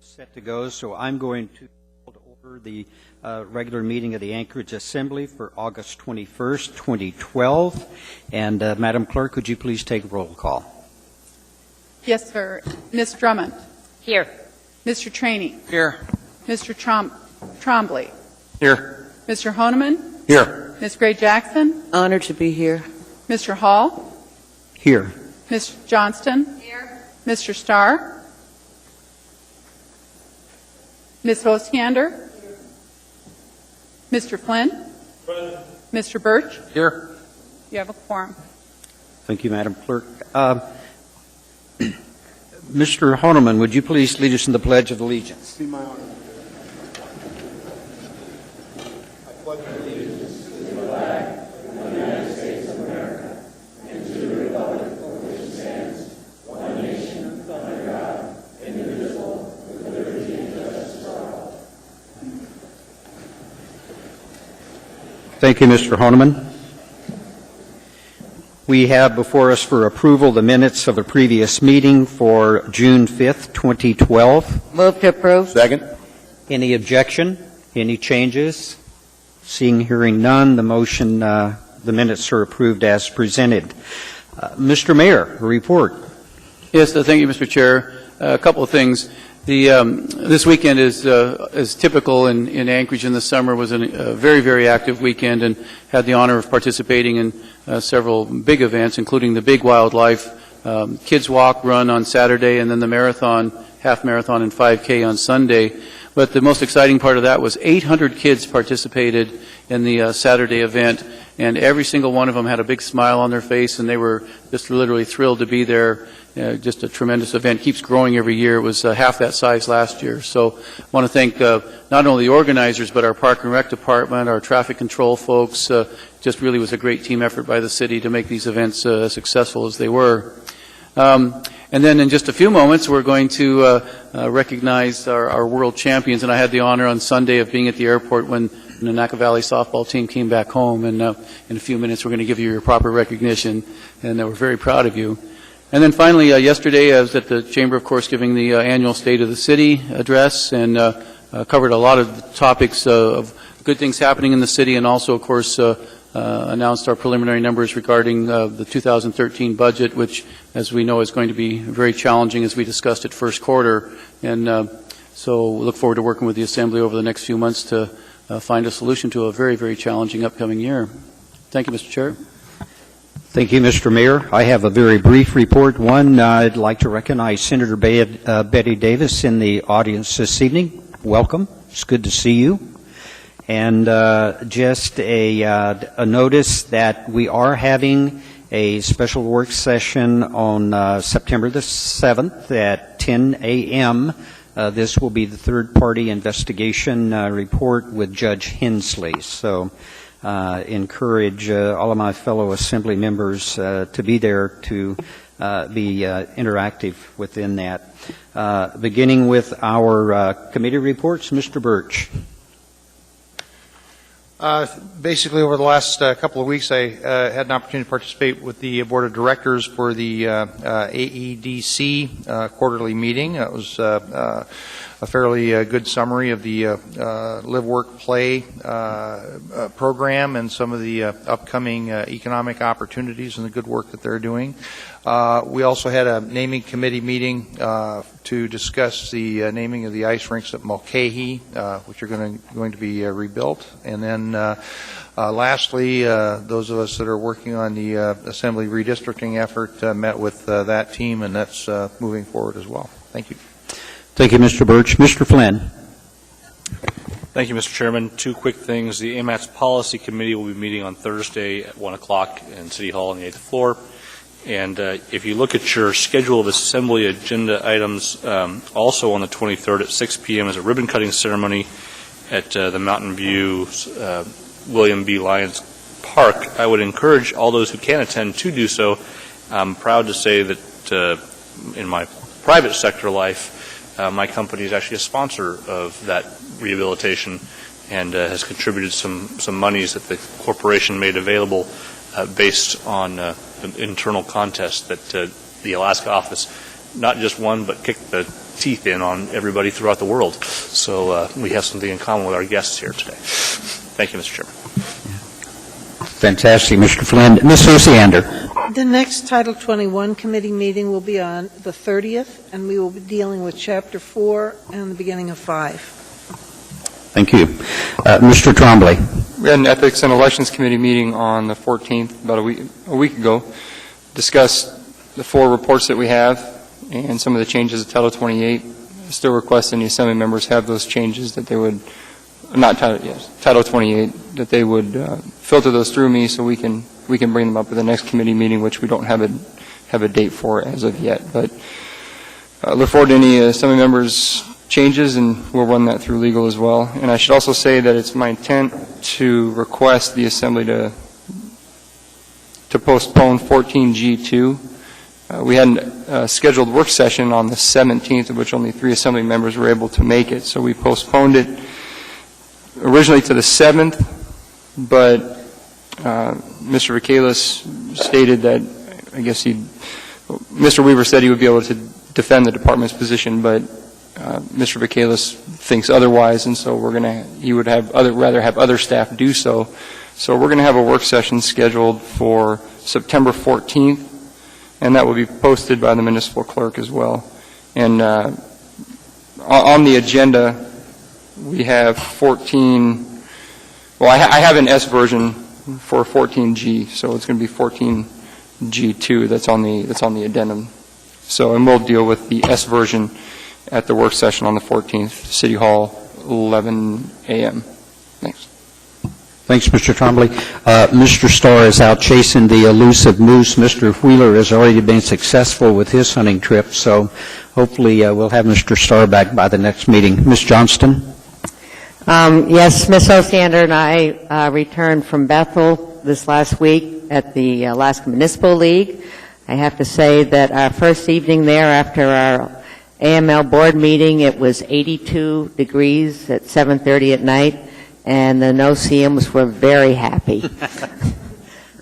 set to go, so I'm going to call to order the regular meeting of the Anchorage Assembly for August 21st, 2012. And Madam Clerk, would you please take a roll call? Yes, sir. Ms. Drummond. Here. Mr. Trainey. Here. Mr. Trombley. Here. Mr. Honeman. Here. Ms. Gray Jackson. Honored to be here. Mr. Hall. Here. Ms. Johnston. Here. Mr. Starr. Ms. Hostiander. Mr. Flynn. Present. Mr. Birch. Here. You have a quorum. Thank you, Madam Clerk. Mr. Honeman, would you please lead us in the Pledge of Allegiance? Be my honor. Thank you, Mr. Honeman. We have before us for approval the minutes of the previous meeting for June 5th, 2012. Move to approve. Second. Any objection? Any changes? Seeing, hearing none, the motion, the minutes are approved as presented. Mr. Mayor, a report. Yes, thank you, Mr. Chair. A couple of things. This weekend is typical in Anchorage in the summer. Was a very, very active weekend, and had the honor of participating in several big events, including the Big Wildlife Kids Walk Run on Saturday, and then the marathon, half marathon, and 5K on Sunday. But the most exciting part of that was 800 kids participated in the Saturday event, and every single one of them had a big smile on their face, and they were just literally thrilled to be there. Just a tremendous event. Keeps growing every year. It was half that size last year. So I want to thank not only the organizers, but our Park and Rec Department, our traffic control folks. Just really was a great team effort by the city to make these events as successful as they were. And then in just a few moments, we're going to recognize our world champions. And I had the honor on Sunday of being at the airport when the Naka Valley softball team came back home. And in a few minutes, we're going to give you your proper recognition. And we're very proud of you. And then finally, yesterday, I was at the Chamber, of course, giving the annual State of the City address, and covered a lot of topics of good things happening in the city, and also, of course, announced our preliminary numbers regarding the 2013 budget, which, as we know, is going to be very challenging, as we discussed at first quarter. And so we look forward to working with the Assembly over the next few months to find a solution to a very, very challenging upcoming year. Thank you, Mr. Chair. Thank you, Mr. Mayor. I have a very brief report. One, I'd like to recognize Senator Betty Davis in the audience this evening. Welcome. It's good to see you. And just a notice that we are having a special work session on September the 7th at 10 a.m. This will be the third-party investigation report with Judge Hensley. So encourage all of my fellow Assembly members to be there to be interactive within that. Beginning with our committee reports, Mr. Birch. Basically, over the last couple of weeks, I had an opportunity to participate with the Board of Directors for the AEDC quarterly meeting. It was a fairly good summary of the Live, Work, Play program and some of the upcoming economic opportunities and the good work that they're doing. We also had a naming committee meeting to discuss the naming of the ice rinks at Mulcahy, which are going to be rebuilt. And then lastly, those of us that are working on the Assembly redistricting effort met with that team, and that's moving forward as well. Thank you. Thank you, Mr. Birch. Mr. Flynn. Thank you, Mr. Chairman. Two quick things. The AMATS Policy Committee will be meeting on Thursday at 1 o'clock in City Hall on the 8th floor. And if you look at your schedule of Assembly agenda items, also on the 23rd at 6 p.m. is a ribbon-cutting ceremony at the Mountain View William B. Lyons Park. I would encourage all those who can attend to do so. I'm proud to say that in my private sector life, my company is actually a sponsor of that rehabilitation and has contributed some monies that the corporation made available based on an internal contest that the Alaska office not just won but kicked the teeth in on everybody throughout the world. So we have something in common with our guests here today. Thank you, Mr. Chairman. Fantastic, Mr. Flynn. Ms. Osiander. The next Title 21 committee meeting will be on the 30th, and we will be dealing with Chapter 4 and the beginning of 5. Thank you. Mr. Trombley. We had an Ethics and Elections Committee meeting on the 14th, about a week ago, discussed the 4 reports that we have and some of the changes to Title 28. Still requesting the Assembly members have those changes that they would, Title 28, that they would filter those through me so we can bring them up at the next committee meeting, which we don't have a date for as of yet. But look forward to any Assembly members' changes, and we'll run that through legal as well. And I should also say that it's my intent to request the Assembly to postpone 14G2. We had a scheduled work session on the 17th, of which only 3 Assembly members were able to make it, so we postponed it originally to the 7th, but Mr. Vacalis stated that, I guess Mr. Weaver said he would be able to defend the department's position, but Mr. Vacalis thinks otherwise, and so he would rather have other staff do so. So we're going to have a work session scheduled for September 14th, and that will be posted by the municipal clerk as well. And on the agenda, we have 14, well, I have an S version for 14G, so it's going to be 14G2 that's on the addendum. So, and we'll deal with the S version at the work session on the 14th, City Hall, 11 a.m. Thanks. Thanks, Mr. Trombley. Mr. Starr is out chasing the elusive moose. Mr. Wheeler has already been successful with his hunting trip, so hopefully we'll have Mr. Starr back by the next meeting. Ms. Johnston? Yes, Ms. Osiander and I returned from Bethel this last week at the Alaska Municipal League. I have to say that our first evening there after our AML board meeting, it was 82 degrees at 7:30 at night, and the no-see-ums were very happy.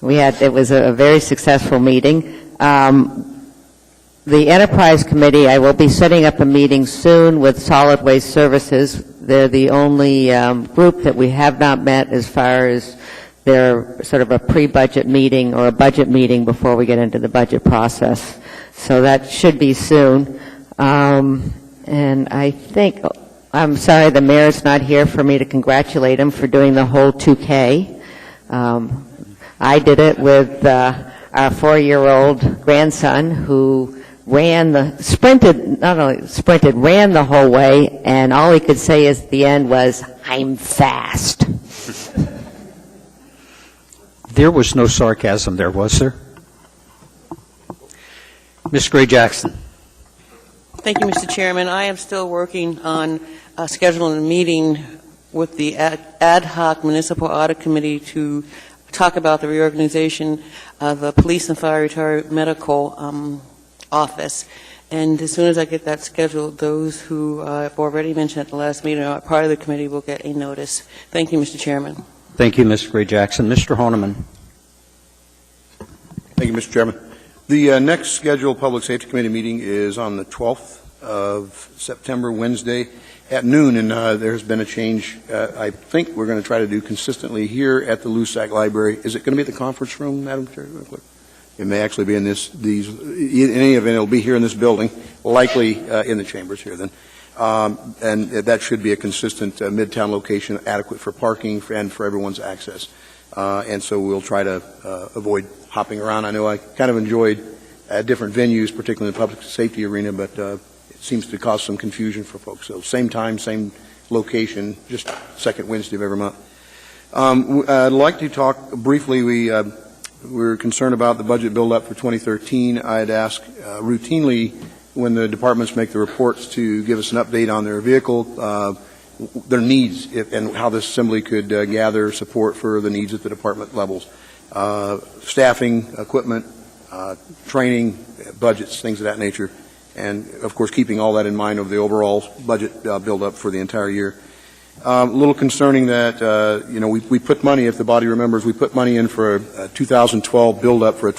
It was a very successful meeting. The Enterprise Committee, I will be setting up a meeting soon with Solid Waste Services. They're the only group that we have not met as far as their sort of a pre-budget meeting or a budget meeting before we get into the budget process. So that should be soon. And I think, I'm sorry the mayor's not here for me to congratulate him for doing the whole 2K. I did it with our 4-year-old grandson who ran the whole way, and all he could say at the end was, "I'm fast." There was no sarcasm there, was there? Ms. Gray Jackson. Thank you, Mr. Chairman. I am still working on scheduling a meeting with the ad hoc municipal audit committee to talk about the reorganization of the police and fire retired medical office. And as soon as I get that scheduled, those who I've already mentioned at the last meeting are part of the committee will get a notice. Thank you, Mr. Chairman. Thank you, Ms. Gray Jackson. Mr. Honeman. Thank you, Mr. Chairman. The next scheduled Public Safety Committee meeting is on the 12th of September, Wednesday at noon, and there has been a change. I think we're going to try to do consistently here at the Lusac Library. Is it going to be at the conference room, Madam Chair? It may actually be in in any event, it'll be here in this building, likely in the chambers here then. And that should be a consistent midtown location, adequate for parking and for everyone's access. And so we'll try to avoid hopping around. I know I kind of enjoyed different venues, particularly in the public safety arena, but it seems to cause some confusion for folks. So same time, same location, just second Wednesday of every month. I'd like to talk briefly. We're concerned about the budget build-up for 2013. I'd ask routinely when the departments make the reports to give us an update on their vehicle, their needs, and how this assembly could gather support for the needs at the department levels. Staffing, equipment, training, budgets, things of that nature. And, of course, keeping all that in mind of the overall budget build-up for the entire year. A little concerning that, we put money, if the body remembers, we put money in for a 2012 build-up for a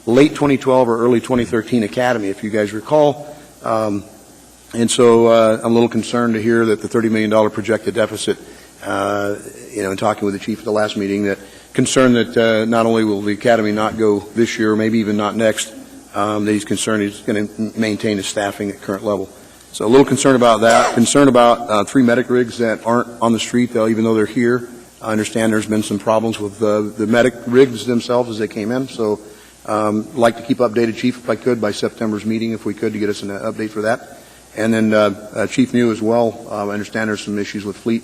late 2012 or early 2013 academy. If you guys recall, And so I'm a little concerned to hear that the $30 million projected deficit, in talking with the chief at the last meeting, that concerned that not only will the academy not go this year, maybe even not next, that he's concerned he's going to maintain his staffing at current level. So a little concerned about that. Concerned about 3 medic rigs that aren't on the street, even though they're here. I understand there's been some problems with the medic rigs themselves as they came in. So like to keep updated, Chief, if I could, by September's meeting, if we could, to get us an update for that. And then Chief New as well, I understand there's some issues with fleet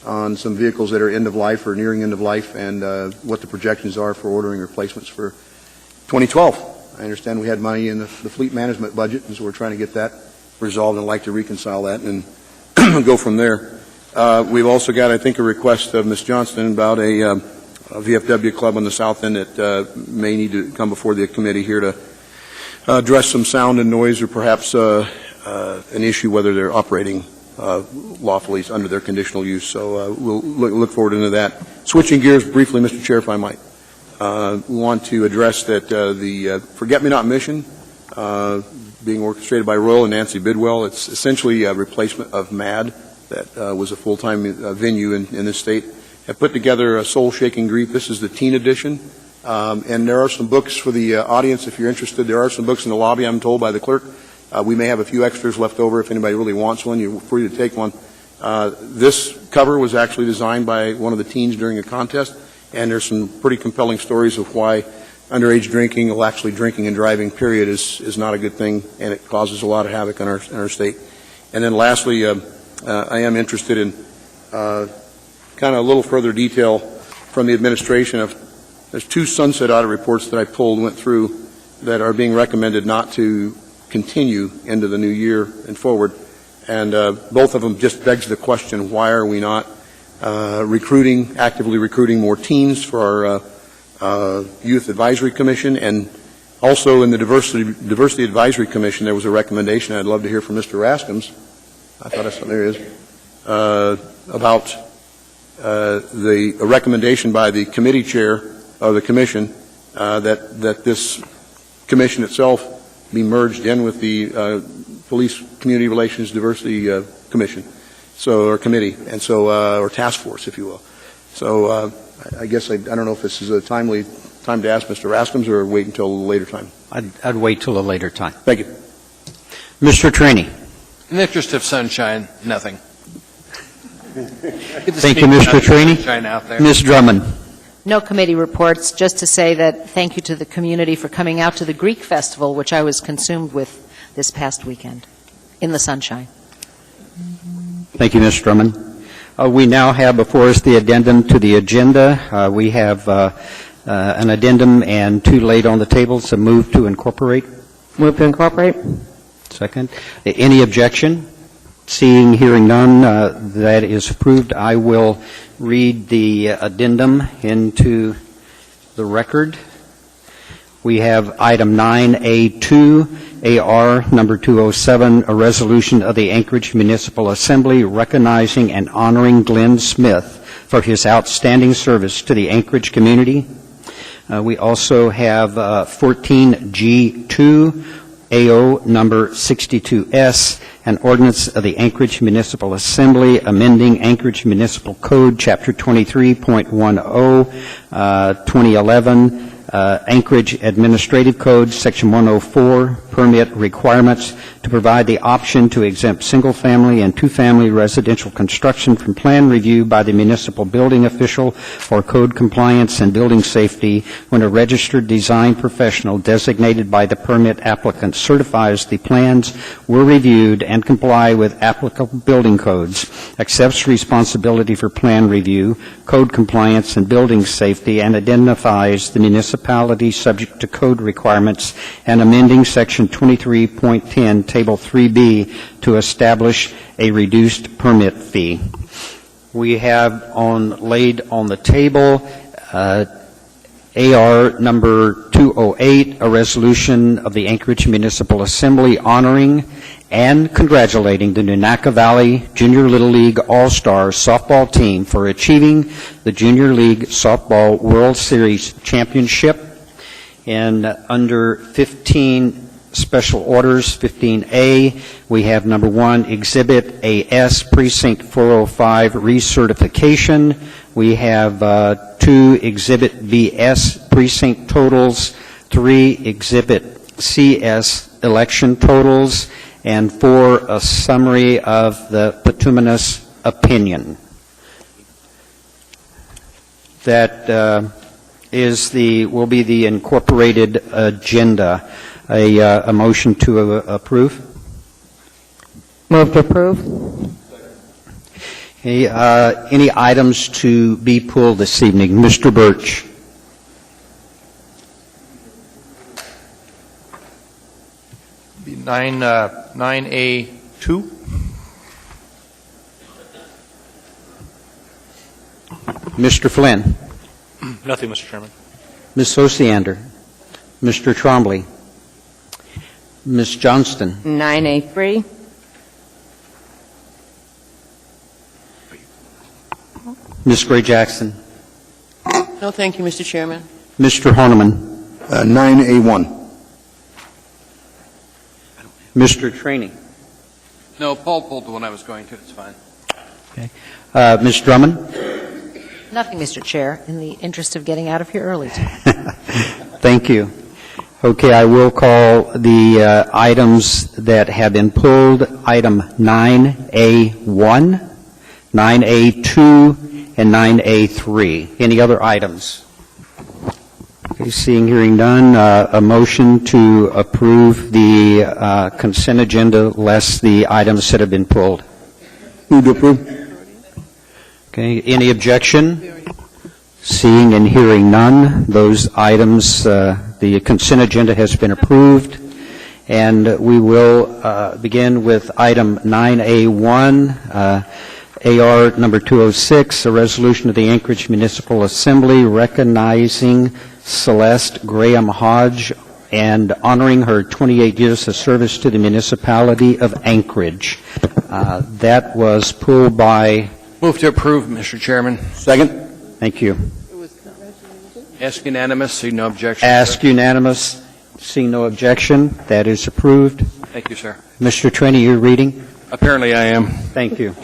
on some vehicles that are end of life or nearing end of life, and what the projections are for ordering replacements for 2012. I understand we had money in the fleet management budget, and so we're trying to get that resolved, and I'd like to reconcile that and go from there. We've also got, I think, a request of Ms. Johnston about a VFW club on the south end that may need to come before the committee here to address some sound and noise, or perhaps an issue whether they're operating lawfully under their conditional use. So we'll look forward into that. Switching gears briefly, Mr. Chair, if I might. We want to address that the Forget-Me-Not mission being orchestrated by Royal and Nancy Bidwell, it's essentially a replacement of MAD that was a full-time venue in this state, have put together a soul-shaking grief. This is the teen edition. And there are some books for the audience if you're interested. There are some books in the lobby, I'm told by the clerk. We may have a few extras left over if anybody really wants one. You're free to take one. This cover was actually designed by one of the teens during a contest, and there's some pretty compelling stories of why underage drinking, well, actually drinking and driving, period, is not a good thing, and it causes a lot of havoc in our state. And then lastly, I am interested in kind of a little further detail from the administration of, there's 2 sunset audit reports that I went through that are being recommended not to continue into the new year and forward. And both of them just begs the question, why are we not actively recruiting more teens for our Youth Advisory Commission? And also in the Diversity Advisory Commission, there was a recommendation I'd love to hear from Mr. Raskins. I thought I saw, there he is, about a recommendation by the committee chair of the commission that this commission itself be merged in with the Police Community Relations Diversity Commission, or committee, and so or task force, if you will. So I guess I don't know if this is a timely time to ask Mr. Raskins or wait until a later time. I'd wait till a later time. Thank you. Mr. Trainee. In the interest of sunshine, nothing. Thank you, Mr. Trainee. Ms. Drummond. No committee reports, just to say that thank you to the community for coming out to the Greek Festival, which I was consumed with this past weekend, in the sunshine. Thank you, Ms. Drummond. We now have before us the addendum to the agenda. We have an addendum and 2 laid on the table, so move to incorporate. Move to incorporate. Second. Any objection? Seeing, hearing none, that is approved. I will read the addendum into the record. We have item 9A2, AR number 207, a resolution of the Anchorage Municipal Assembly recognizing and honoring Glenn Smith for his outstanding service to the Anchorage community. We also have 14G2, AO number 62S, an ordinance of the Anchorage Municipal Assembly amending Anchorage Municipal Code, Chapter 23.10, 2011, Anchorage Administrative Code, Section 104, permit requirements to provide the option to exempt single-family and two-family residential construction from plan review by the municipal building official for code compliance and building safety when a registered design professional designated by the permit applicant certifies the plans were reviewed and comply with applicable building codes, accepts responsibility for plan review, code compliance, and building safety, and identifies the municipality subject to code requirements, and amending Section 23.10, Table 3B, to establish a reduced permit fee. We have laid on the table AR number 208, a resolution of the Anchorage Municipal Assembly honoring and congratulating the Nunaca Valley Junior Little League All-Star softball team for achieving the Junior League Softball World Series Championship. And under 15 special orders, 15A. We have number 1, Exhibit AS, Precinct 405 recertification. We have 2, Exhibit BS, precinct totals, 3, Exhibit CS, election totals, and 4, a summary of the bituminous opinion. That will be the incorporated agenda. A motion to approve? Move to approve. Okay, any items to be pulled this evening? Mr. Birch. Be 9A2. Mr. Flynn. Nothing, Mr. Chairman. Ms. Osiander. Mr. Trombley. Ms. Johnston. 9A3. Ms. Gray Jackson. No, thank you, Mr. Chairman. Mr. Horniman. 9A1. Mr. Trainee. No, Paul pulled the one I was going to. It's fine. Ms. Drummond. Nothing, Mr. Chair, in the interest of getting out of here early. Thank you. Okay, I will call the items that have been pulled. Item 9A1, 9A2, and 9A3. Any other items? Okay, seeing, hearing none, a motion to approve the consent agenda less the items that have been pulled. Move to approve. Okay, any objection? Seeing and hearing none, those items, the consent agenda has been approved. And we will begin with item 9A1, AR number 206, a resolution of the Anchorage Municipal Assembly recognizing Celeste Graham Hodge and honoring her 28 years of service to the municipality of Anchorage. That was pulled by... Move to approve, Mr. Chairman. Second. Thank you. Ask unanimous, see no objection. Ask unanimous. Seeing no objection, that is approved. Thank you, sir. Mr. Trainee, you're reading? Apparently I am. Thank you.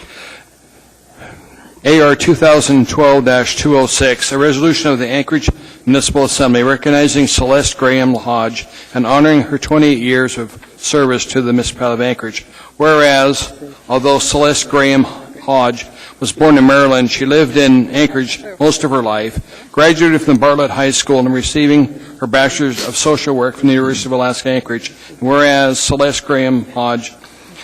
AR 2012-206, a resolution of the Anchorage Municipal Assembly recognizing Celeste Graham Hodge and honoring her 28 years of service to the municipality of Anchorage. Whereas, although Celeste Graham Hodge was born in Maryland, she lived in Anchorage most of her life, graduated from Bartlett High School and receiving her Bachelor's of Social Work from the University of Alaska Anchorage. Whereas Celeste Graham Hodge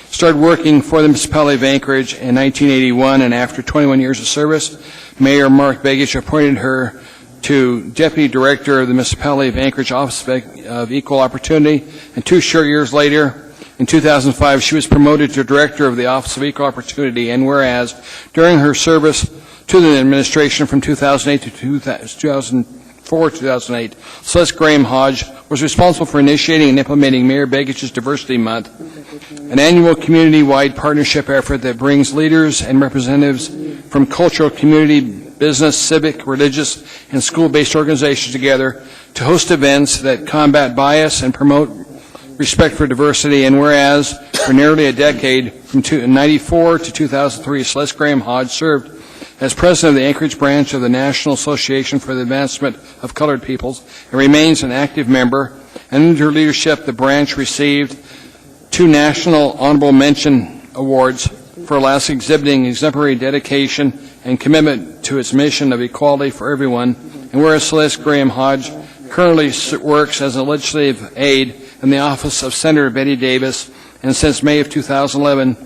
started working for the municipality of Anchorage in 1981, and after 21 years of service, Mayor Mark Begich appointed her to Deputy Director of the municipality of Anchorage Office of Equal Opportunity, and 2 short years later, in 2005, she was promoted to Director of the Office of Equal Opportunity, and whereas during her service to the administration from 2008 to 2004-2008, Celeste Graham Hodge was responsible for initiating and implementing Mayor Begich's Diversity Month, an annual community-wide partnership effort that brings leaders and representatives from cultural, community, business, civic, religious, and school-based organizations together to host events that combat bias and promote respect for diversity. And whereas for nearly a decade, from 1994 to 2003, Celeste Graham Hodge served as president of the Anchorage branch of the National Association for the Advancement of Colored Peoples and remains an active member. And under her leadership, the branch received 2 National Honorable Mention Awards for Alaska, exhibiting exemplary dedication and commitment to its mission of equality for everyone. And whereas Celeste Graham Hodge currently works as a legislative aide in the office of Senator Betty Davis, and since May of 2011,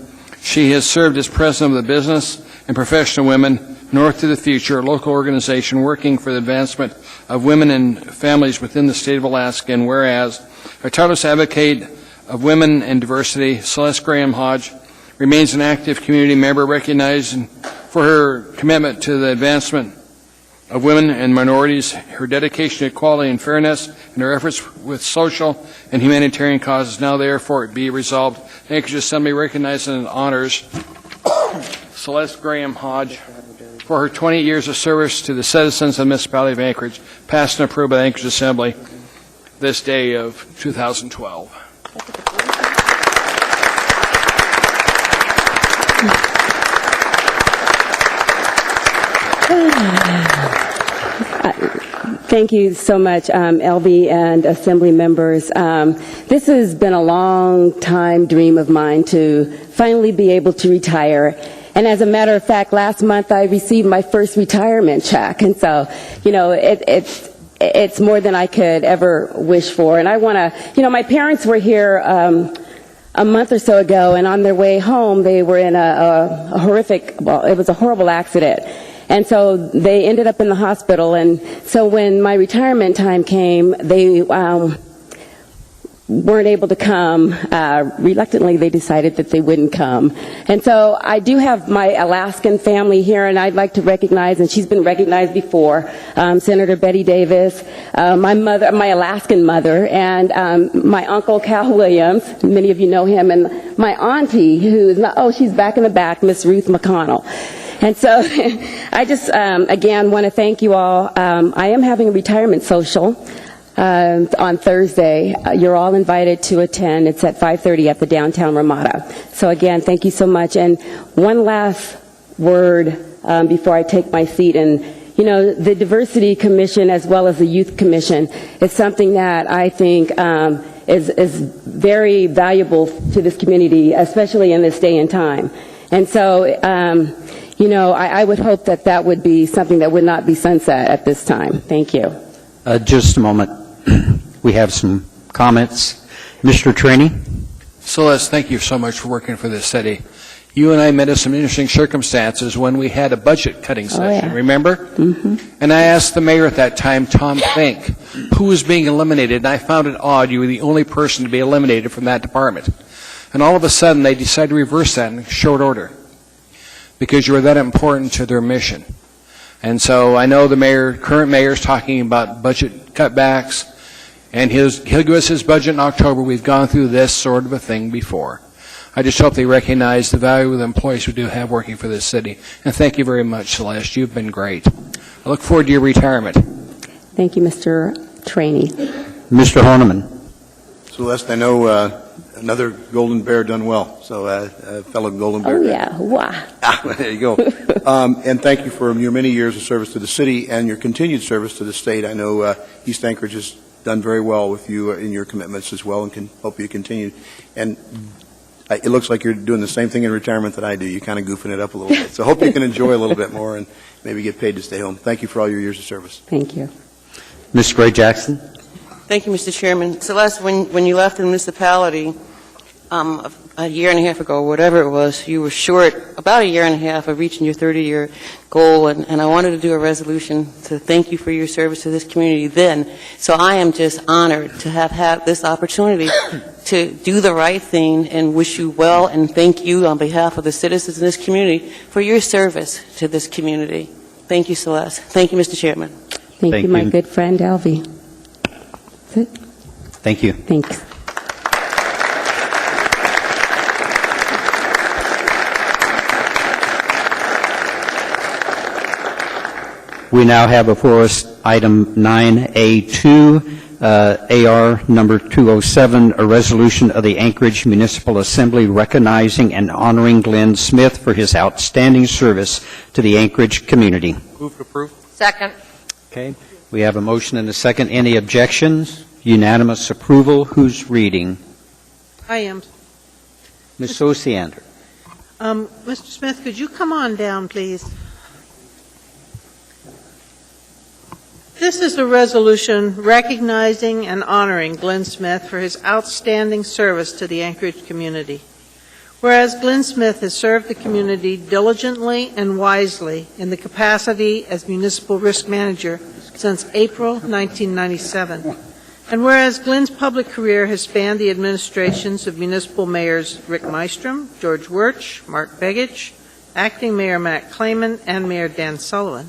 she has served as president of the Business and Professional Women North to the Future, a local organization working for the advancement of women and families within the state of Alaska. And whereas a tireless advocate of women and diversity, Celeste Graham Hodge remains an active community member, recognized for her commitment to the advancement of women and minorities, her dedication to equality and fairness, and her efforts with social and humanitarian causes. Now therefore it be resolved, the Anchorage Assembly recognizes and honors Celeste Graham Hodge for her 20 years of service to the citizens of the municipality of Anchorage, passed and approved by the Anchorage Assembly this day of 2012. Thank you so much, LB and Assembly members. This has been a long time dream of mine to finally be able to retire. And as a matter of fact, last month I received my first retirement check. And so, you know, it's more than I could ever wish for. And I want to, you know, my parents were here a month or so ago, and on their way home, they were in a horrific, well, it was a horrible accident. And so they ended up in the hospital. And so when my retirement time came, they weren't able to come. Reluctantly, they decided that they wouldn't come. And so I do have my Alaskan family here, and I'd like to recognize, and she's been recognized before, Senator Betty Davis, my mother, my Alaskan mother, and my uncle Cal Williams, many of you know him, and my auntie, who is not, oh, she's back in the back, Miss Ruth McConnell. And so I just, again, want to thank you all. I am having a retirement social on Thursday. You're all invited to attend. It's at 5:30 at the downtown Ramada. So again, thank you so much. And one last word before I take my seat. And, you know, the Diversity Commission as well as the Youth Commission is something that I think is very valuable to this community, especially in this day and time. And so, you know, I would hope that that would be something that would not be sunset at this time. Thank you. Just a moment. We have some comments. Mr. Trainee? Celeste, thank you so much for working for this city. You and I met in some interesting circumstances when we had a budget cutting session, remember? Mm-hmm. And I asked the mayor at that time, Tom Fink, who was being eliminated, and I found it odd you were the only person to be eliminated from that department. And all of a sudden, they decided to reverse that in short order because you were that important to their mission. And so I know the mayor, current mayor, is talking about budget cutbacks, and he'll give us his budget in October. We've gone through this sort of a thing before. I just hope they recognize the value of the employees we do have working for this city. And thank you very much, Celeste. You've been great. I look forward to your retirement. Thank you, Mr. Trainee. Mr. Horniman? Celeste, I know another Golden Bear done well, so fellow Golden Bear. Oh, yeah. Wow. There you go. And thank you for your many years of service to the city and your continued service to the state. I know East Anchorage has done very well with you in your commitments as well, and can hope you continue. And it looks like you're doing the same thing in retirement that I do. You're kind of goofing it up a little bit. So I hope you can enjoy a little bit more and maybe get paid to stay home. Thank you for all your years of service. Thank you. Ms. Gray Jackson? Thank you, Mr. Chairman. Celeste, when you left the municipality a year and a half ago, whatever it was, you were short about a year and a half of reaching your 30-year goal, and I wanted to do a resolution to thank you for your service to this community then. So I am just honored to have had this opportunity to do the right thing and wish you well and thank you on behalf of the citizens in this community for your service to this community. Thank you, Celeste. Thank you, Mr. Chairman. Thank you, my good friend, Alvy. That's it. Thank you. Thanks. We now have before us item 9A2, AR number 207, a resolution of the Anchorage Municipal Assembly recognizing and honoring Glenn Smith for his outstanding service to the Anchorage community. Move to approve. Second. Okay. We have a motion and a second. Any objections? Unanimous approval. Who's reading? I am. Ms. Osiander. Mr. Smith, could you come on down, please? This is a resolution recognizing and honoring Glenn Smith for his outstanding service to the Anchorage community. Whereas Glenn Smith has served the community diligently and wisely in the capacity as municipal risk manager since April 1997. And whereas Glenn's public career has spanned the administrations of municipal mayors Rick Mystrom, George Wirch, Mark Begich, acting Mayor Matt Clayman, and Mayor Dan Sullivan.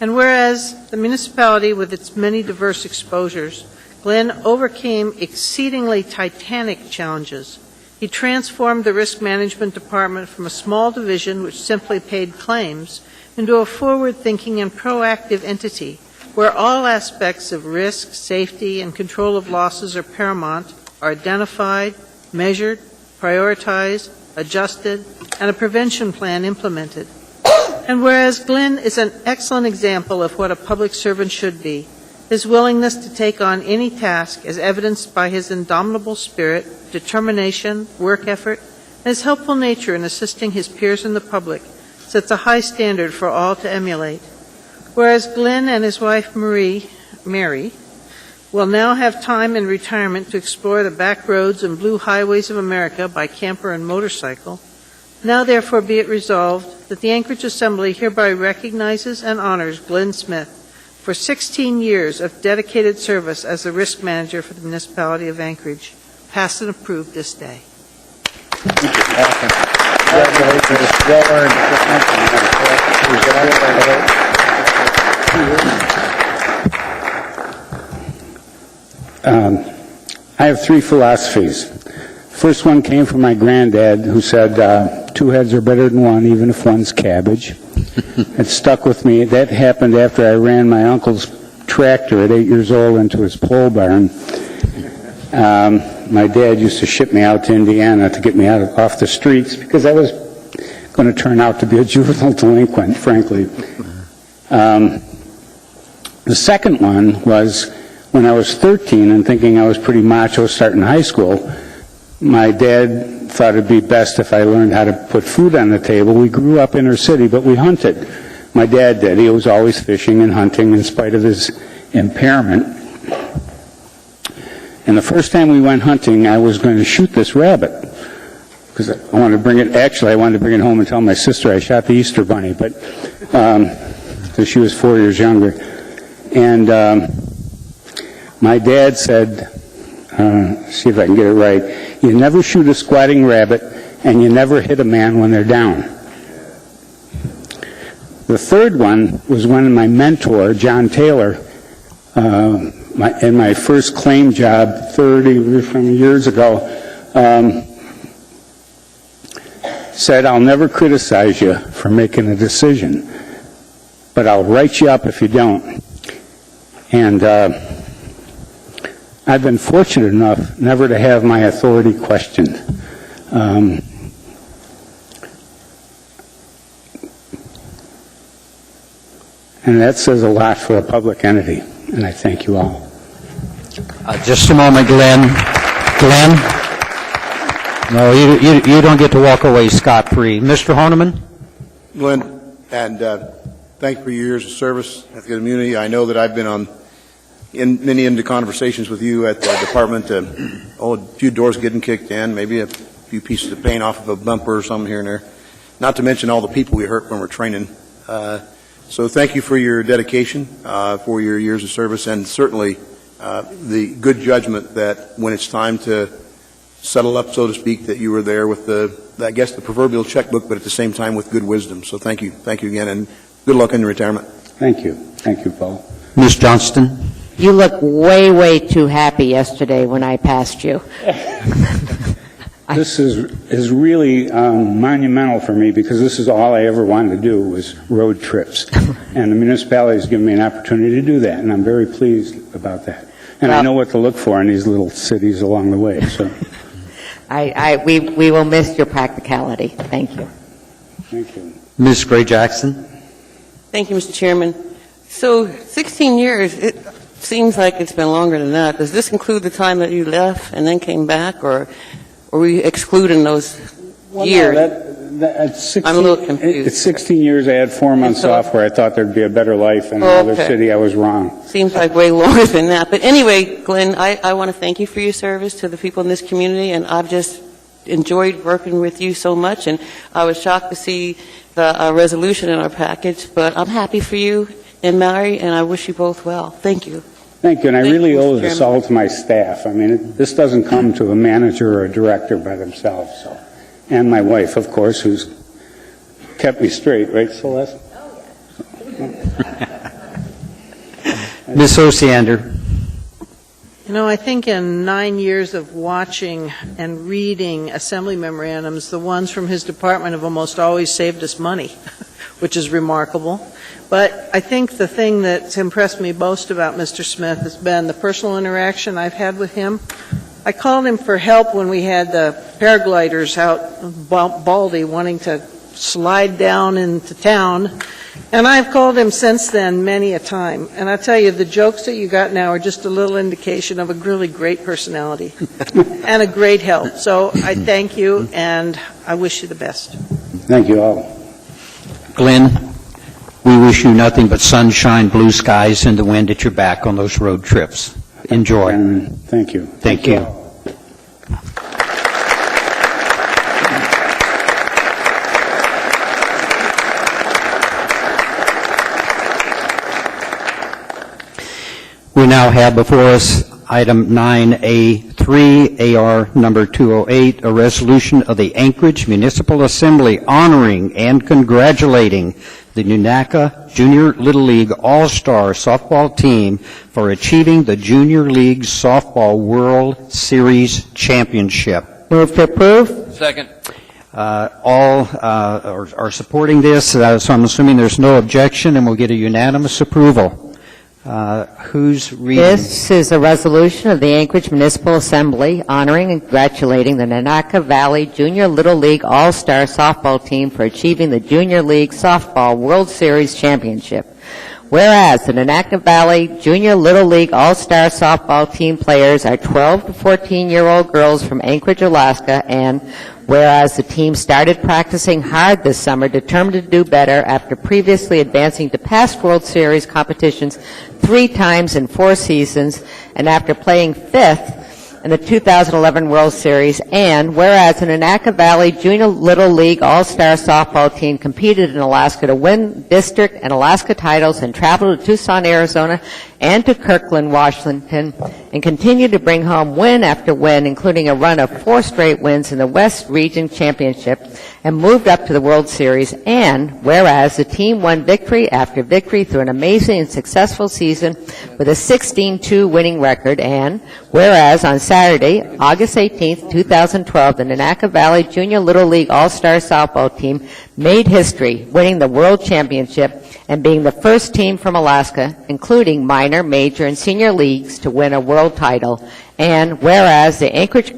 And whereas the municipality, with its many diverse exposures, Glenn overcame exceedingly titanic challenges. He transformed the risk management department from a small division which simply paid claims into a forward-thinking and proactive entity where all aspects of risk, safety, and control of losses are paramount, are identified, measured, prioritized, adjusted, and a prevention plan implemented. And whereas Glenn is an excellent example of what a public servant should be, his willingness to take on any task is evidenced by his indomitable spirit, determination, work effort, and his helpful nature in assisting his peers in the public sets a high standard for all to emulate. Whereas Glenn and his wife Mary, will now have time in retirement to explore the back roads and blue highways of America by camper and motorcycle, now therefore be it resolved that the Anchorage Assembly hereby recognizes and honors Glenn Smith for 16 years of dedicated service as the risk manager for the municipality of Anchorage. Passed and approved this day. Congratulations. Well earned. I have three philosophies. First one came from my granddad, who said, two heads are better than one, even if one's cabbage. It stuck with me. That happened after I ran my uncle's tractor at 8 years old into his pole barn. My dad used to ship me out to Indiana to get me off the streets because I was going to turn out to be a juvenile delinquent, frankly. The second one was when I was 13 and thinking I was pretty macho starting high school, my dad thought it'd be best if I learned how to put food on the table. We grew up inner city, but we hunted. My dad did. He was always fishing and hunting in spite of his impairment. And the first time we went hunting, I was going to shoot this rabbit because I wanted to bring it. Actually, I wanted to bring it home and tell my sister I shot the Easter Bunny, but because she was 4 years younger. And my dad said, see if I can get it right, you never shoot a squatting rabbit and you never hit a man when they're down. The third one was when my mentor, John Taylor, in my first claim job 30 years ago, said, I'll never criticize you for making a decision, but I'll write you up if you don't. And I've been fortunate enough never to have my authority questioned. And that says a lot for a public entity, and I thank you all. Just a moment, Glenn. Glenn? No, you don't get to walk away scot-free. Mr. Honeman? Glenn, and thank you for your years of service at the community. I know that I've been many into conversations with you at the department. A few doors getting kicked in, maybe a few pieces of paint off of a bumper or something here and there. Not to mention all the people we hurt when we're training. So thank you for your dedication, for your years of service, and certainly the good judgment that when it's time to settle up, so to speak, that you were there with the proverbial checkbook, but at the same time with good wisdom. So thank you again, and good luck in your retirement. Thank you, Paul. Ms. Johnston? You look way, way too happy yesterday when I passed you. This is really monumental for me because this is all I ever wanted to do was road trips. And the municipality has given me an opportunity to do that, and I'm very pleased about that. And I know what to look for in these little cities along the way. So, we will miss your practicality. Thank you. Thank you. Ms. Gray-Jackson? Thank you, Mr. Chairman. So 16 years, it seems like it's been longer than that. Does this include the time that you left and then came back, or are we excluding those years? No, 16, I'm a little confused. It's 16 years. I had 4 months off where I thought there'd be a better life in another city. I was wrong. Seems like way longer than that. But anyway, Glenn, I want to thank you for your service to the people in this community, and I've just enjoyed working with you so much, and I was shocked to see the resolution in our package, but I'm happy for you and Mary, and I wish you both well. Thank you. Thank you, and I really owe this all to my staff. I mean, this doesn't come to a manager or a director by themselves, so. And my wife, of course, who's kept me straight, right, Celeste? Ms. Osiander? You know, I think in 9 years of watching and reading assembly memorandums, the ones from his department have almost always saved us money, which is remarkable. But I think the thing that's impressed me most about Mr. Smith has been the personal interaction I've had with him. I called him for help when we had the paragliders out of Baldy wanting to slide down into town, and I've called him since then many a time. And I tell you, the jokes that you got now are just a little indication of a really great personality and a great help. So I thank you, and I wish you the best. Thank you all. Glenn, we wish you nothing but sunshine, blue skies, and the wind at your back on those road trips. Enjoy. Thank you. Thank you. We now have before us item 9A3, AR number 208, a resolution of the Anchorage Municipal Assembly honoring and congratulating the Nunaca Junior Little League All-Star Softball Team for achieving the Junior League Softball World Series Championship. Move to approve. Second. All are supporting this, so I'm assuming there's no objection, and we'll get a unanimous approval. Who's reading? This is a resolution of the Anchorage Municipal Assembly honoring and congratulating the Nunaca Valley Junior Little League All-Star Softball Team for achieving the Junior League Softball World Series Championship. Whereas the Nunaca Valley Junior Little League All-Star Softball Team players are 12 to 14-year-old girls from Anchorage, Alaska, and whereas the team started practicing hard this summer, determined to do better after previously advancing to past World Series competitions 3 times in 4 seasons, and after playing 5th in the 2011 World Series, and whereas the Nunaca Valley Junior Little League All-Star Softball Team competed in Alaska to win district and Alaska titles and traveled to Tucson, Arizona, and to Kirkland, Washington, and continued to bring home win after win, including a run of 4 straight wins in the West Region Championship, and moved up to the World Series, and whereas the team won victory after victory through an amazing and successful season with a 16-2 winning record, and whereas on Saturday, August 18th, 2012, the Nunaca Valley Junior Little League All-Star Softball Team made history, winning the World Championship and being the first team from Alaska, including minor, major, and senior leagues, to win a world title, and whereas the Anchorage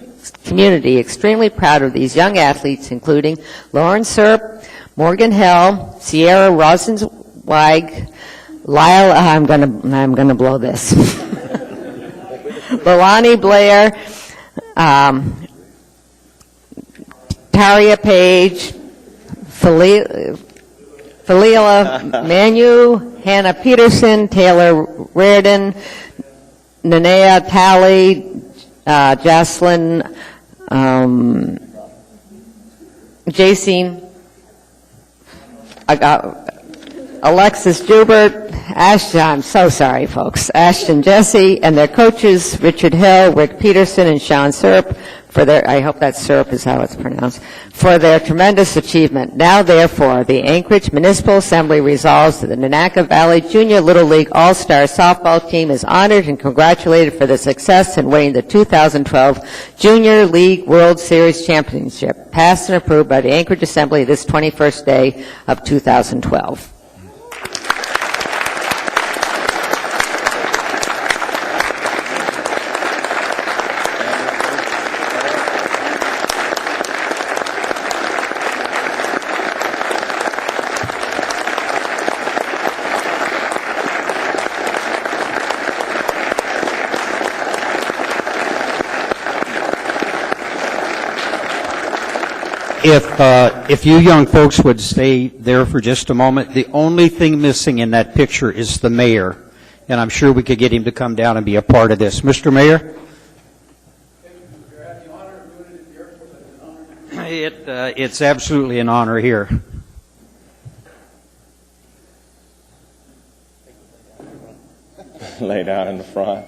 community extremely proud of these young athletes, including Lauren Serp, Morgan Hell, Sierra Rosenzweig, Lyle, I'm gonna blow this. Lilani Blair, Taria Page, Falila Manu, Hannah Peterson, Taylor Reardon, Nanea Talley, Jocelyn, Jacine, Alexis Jubert, Ashton, I'm so sorry, folks, Ashton Jesse, and their coaches, Richard Hill, Rick Peterson, and Sean Serp, for their, I hope that Serp is how it's pronounced, for their tremendous achievement. Now, therefore, the Anchorage Municipal Assembly resolves that the Nunaca Valley Junior Little League All-Star Softball Team is honored and congratulated for the success in winning the 2012 Junior League World Series Championship, passed and approved by the Anchorage Assembly this 21st day of 2012. If you young folks would stay there for just a moment, the only thing missing in that picture is the mayor, and I'm sure we could get him to come down and be a part of this. Mr. Mayor? It's absolutely an honor here. Lay down in the front.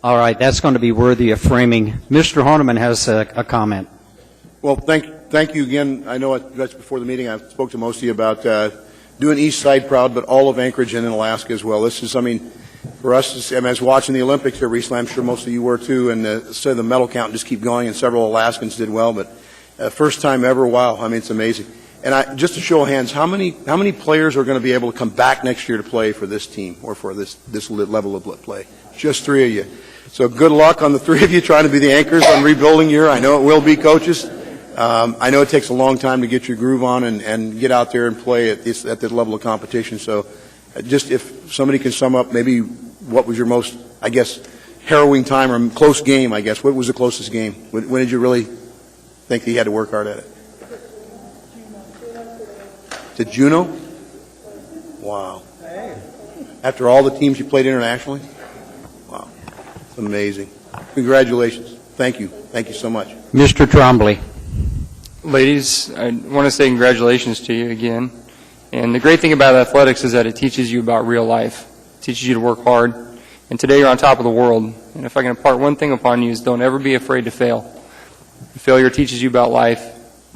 All right, that's going to be worthy of framing. Mr. Horniman has a comment. Well, thank you again. I know that's before the meeting. I spoke to most of you about doing East Side proud, but all of Anchorage and in Alaska as well. This is, I mean, for us, I was watching the Olympics here recently, I'm sure most of you were too, and so the medal count just keep going, and several Alaskans did well, but first time ever, wow, I mean, it's amazing. And just to show of hands, how many players are going to be able to come back next year to play for this team or for this level of play? Just 3 of you. So good luck on the 3 of you trying to be the anchors on rebuilding year. I know it will be, coaches. I know it takes a long time to get your groove on and get out there and play at this level of competition. So just if somebody can sum up maybe what was your most, I guess, harrowing time or close game, I guess. What was the closest game? When did you really think that you had to work hard at it? To Juneau? Wow. After all the teams you played internationally? Wow. It's amazing. Congratulations. Thank you. Thank you so much. Mr. Trombley. Ladies, I want to say congratulations to you again. And the great thing about athletics is that it teaches you about real life. It teaches you to work hard. And today you're on top of the world. And if I can impart one thing upon you is don't ever be afraid to fail. Failure teaches you about life,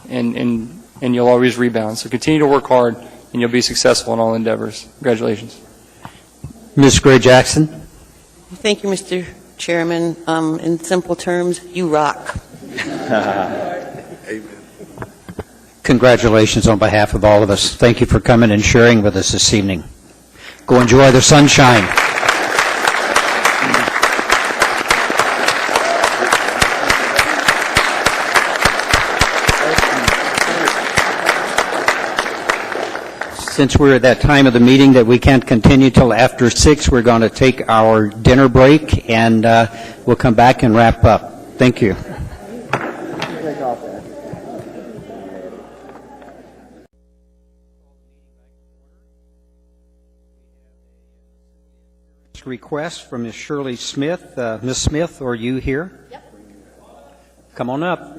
and you'll always rebound. So continue to work hard, and you'll be successful in all endeavors. Congratulations. Ms. Gray Jackson. Thank you, Mr. Chairman. In simple terms, you rock. Congratulations on behalf of all of us. Thank you for coming and sharing with us this evening. Go enjoy the sunshine. Since we're at that time of the meeting that we can't continue till after 6, we're going to take our dinner break, and we'll come back and wrap up. Thank you. Request from Ms. Shirley Smith. Ms. Smith, are you here? Yep. Come on up.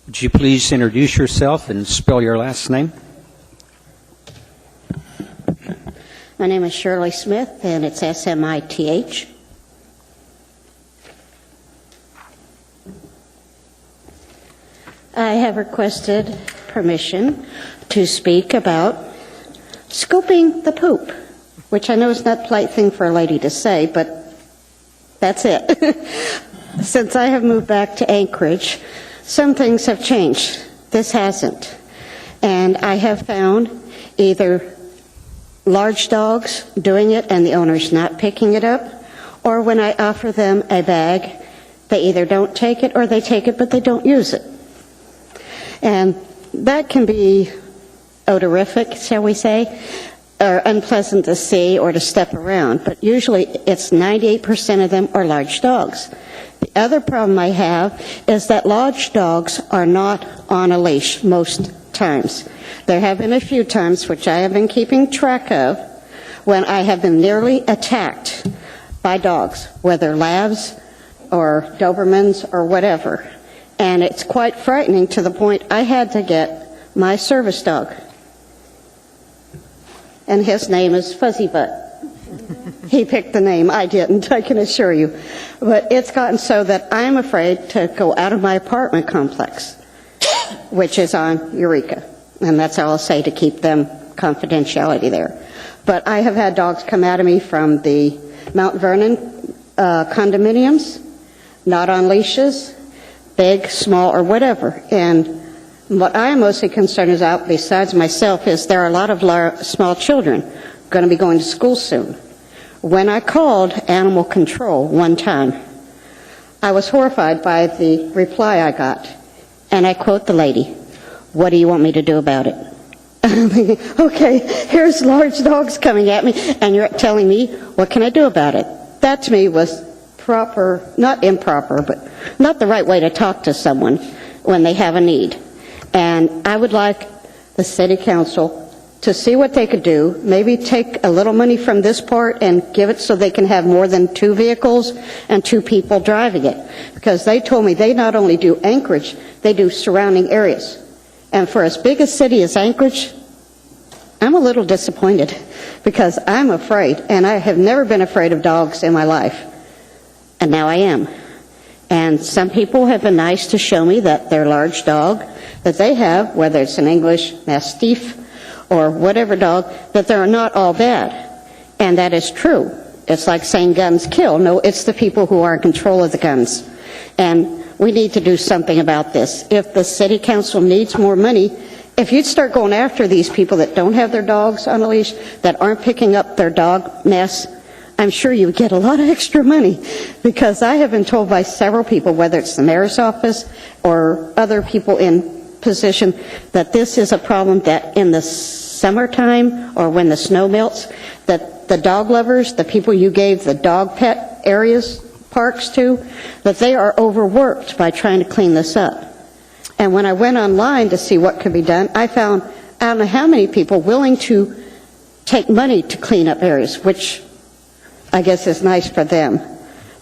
Would you please introduce yourself and spell your last name? My name is Shirley Smith, and it's S-M-I-T-H. I have requested permission to speak about scooping the poop, which I know is not a polite thing for a lady to say, but that's it. Since I have moved back to Anchorage, some things have changed. This hasn't. And I have found either large dogs doing it and the owner's not picking it up, or when I offer them a bag, they either don't take it or they take it but they don't use it. And that can be odorific, shall we say, or unpleasant to see or to step around. But usually it's 98% of them are large dogs. The other problem I have is that large dogs are not on a leash most times. There have been a few times, which I have been keeping track of, when I have been nearly attacked by dogs, whether labs or Dobermans or whatever. And it's quite frightening to the point I had to get my service dog. And his name is Fuzzy Butt. He picked the name. I didn't, I can assure you. But it's gotten so that I'm afraid to go out of my apartment complex, which is on Eureka. And that's all I'll say to keep them confidentiality there. But I have had dogs come out of me from the Mount Vernon condominiums, not on leashes, big, small, or whatever. And what I'm mostly concerned about, besides myself, is there are a lot of small children going to be going to school soon. When I called animal control one time, I was horrified by the reply I got. And I quote the lady, "What do you want me to do about it?" I'm thinking, okay, here's large dogs coming at me, and you're telling me, what can I do about it? That to me was proper, not improper, but not the right way to talk to someone when they have a need. And I would like the city council to see what they could do, maybe take a little money from this part and give it so they can have more than 2 vehicles and 2 people driving it. Because they told me they not only do Anchorage, they do surrounding areas. And for as big a city as Anchorage, I'm a little disappointed because I'm afraid, and I have never been afraid of dogs in my life. And now I am. And some people have been nice to show me that their large dog that they have, whether it's an English Mastiff or whatever dog, that they're not all bad. And that is true. It's like saying guns kill. No, it's the people who are in control of the guns. And we need to do something about this. If the city council needs more money, if you'd start going after these people that don't have their dogs on a leash, that aren't picking up their dog mess, I'm sure you would get a lot of extra money. Because I have been told by several people, whether it's the mayor's office or other people in position, that this is a problem that in the summertime or when the snow melts, that the dog lovers, the people you gave the dog pet areas, parks to, that they are overworked by trying to clean this up. And when I went online to see what could be done, I found I don't know how many people willing to take money to clean up areas, which I guess is nice for them.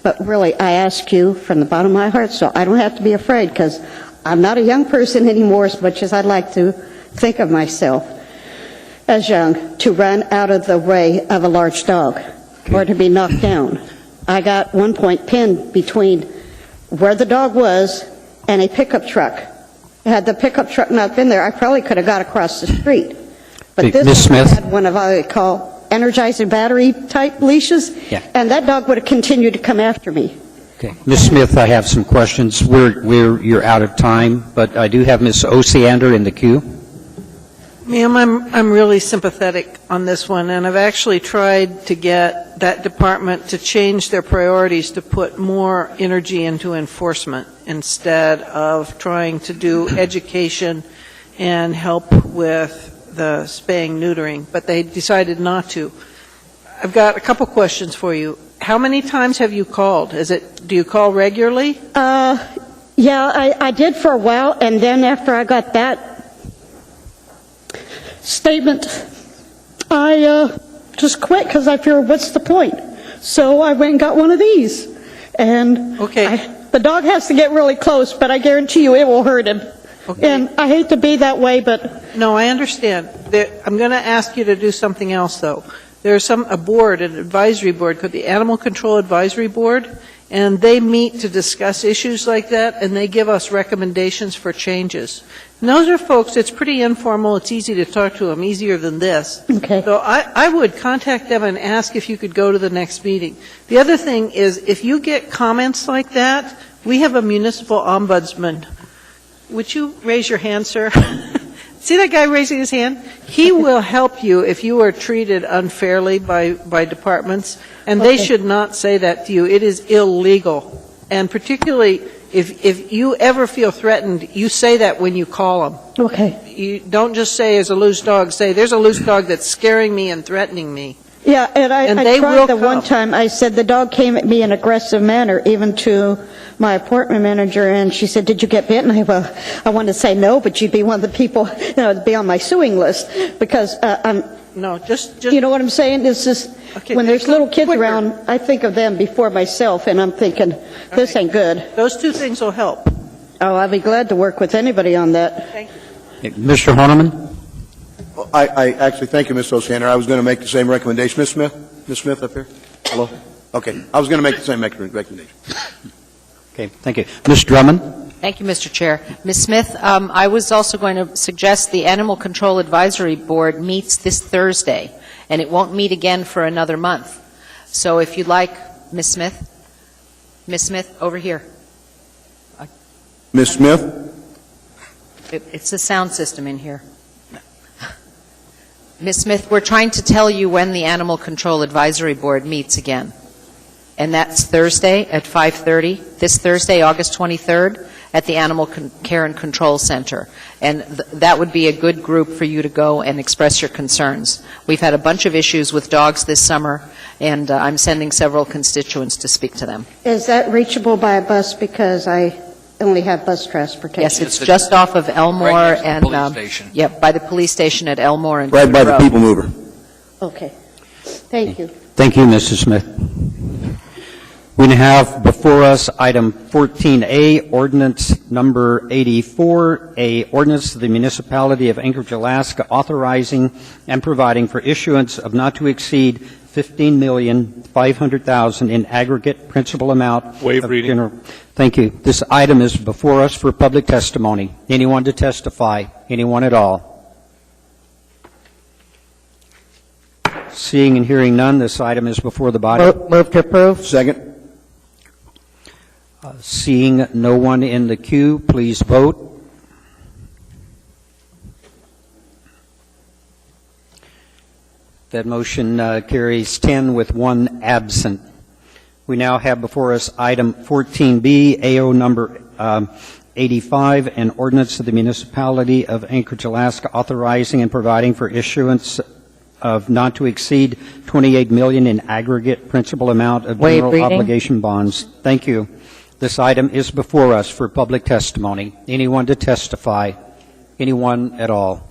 But really, I ask you from the bottom of my heart, so I don't have to be afraid, because I'm not a young person anymore as much as I'd like to think of myself as young, to run out of the way of a large dog or to be knocked down. I got one point pinned between where the dog was and a pickup truck. Had the pickup truck not been there, I probably could have got across the street. But this Ms. Smith? had one of what I call energizing battery type leashes, and that dog would have continued to come after me. Okay. Ms. Smith, I have some questions. You're out of time, but I do have Ms. Osiander in the queue. Ma'am, I'm really sympathetic on this one, and I've actually tried to get that department to change their priorities to put more energy into enforcement instead of trying to do education and help with the spaying, neutering, but they decided not to. I've got a couple questions for you. How many times have you called? Do you call regularly? Yeah, I did for a while, and then after I got that statement, I just quit because I figured, what's the point? So I went and got one of these. And the dog has to get really close, but I guarantee you it will hurt him. Okay. And I hate to be that way, but... No, I understand. I'm going to ask you to do something else, though. There's a board, an advisory board called the Animal Control Advisory Board, and they meet to discuss issues like that, and they give us recommendations for changes. And those are folks, it's pretty informal, it's easy to talk to them, easier than this. Okay. So I would contact them and ask if you could go to the next meeting. The other thing is, if you get comments like that, we have a municipal ombudsman. Would you raise your hand, sir? See that guy raising his hand? He will help you if you are treated unfairly by departments, and they should not say that to you. It is illegal. And particularly, if you ever feel threatened, you say that when you call them. Okay. You don't just say, there's a loose dog. Say, there's a loose dog that's scaring me and threatening me. Yeah, and I they will tried the one come. time, I said the dog came at me in an aggressive manner, even to my apartment manager, and she said, did you get bitten? I wanted to say no, but you'd be one of the people, to be on my suing list, because No, just... You know what I'm saying? This is, when there's little kids around, I think of them before myself, and I'm thinking, this ain't good. Those two things will help. Oh, I'd be glad to work with anybody on that. Thank you. Mr. Horniman? I actually thank you, Ms. Osander. I was going to make the same recommendation. Ms. Smith? Ms. Smith up here? Hello? Okay. I was going to make the same recommendation. Okay, thank you. Ms. Drummond? Thank you, Mr. Chair. Ms. Smith, I was also going to suggest the Animal Control Advisory Board meets this Thursday, and it won't meet again for another month. So if you'd like, Ms. Smith, over here. Ms. Smith? It's the sound system in here. Ms. Smith, we're trying to tell you when the Animal Control Advisory Board meets again. And that's Thursday at 5:30, this Thursday, August 23rd, at the Animal Care and Control Center. And that would be a good group for you to go and express your concerns. We've had a bunch of issues with dogs this summer, and I'm sending several constituents to speak to them. Is that reachable by a bus? Because I only have bus transportation. Yes, it's just off of Elmore Right next to the and... police station. Yep, by the police station at Elmore and... Right by the Road. People Mover. Okay. Thank you. Thank you, Mrs. Smith. We now have before us item 14A, ordinance number 84, a ordinance of the municipality of Anchorage, Alaska, authorizing and providing for issuance of not to exceed $15,500,000 in aggregate principal amount. Waive reading. Thank you. This item is before us for public testimony. Anyone to testify? Anyone at all? Seeing and hearing none, this item is before the body. Move to approve. Second. Seeing no one in the queue, please vote. That motion carries 10 with 1 absent. We now have before us item 14B, AO number 85, an ordinance of the municipality of Anchorage, Alaska, authorizing and providing for issuance of not to exceed $28 million in aggregate principal amount of Waive general reading. obligation bonds. Thank you. This item is before us for public testimony. Anyone to testify? Anyone at all?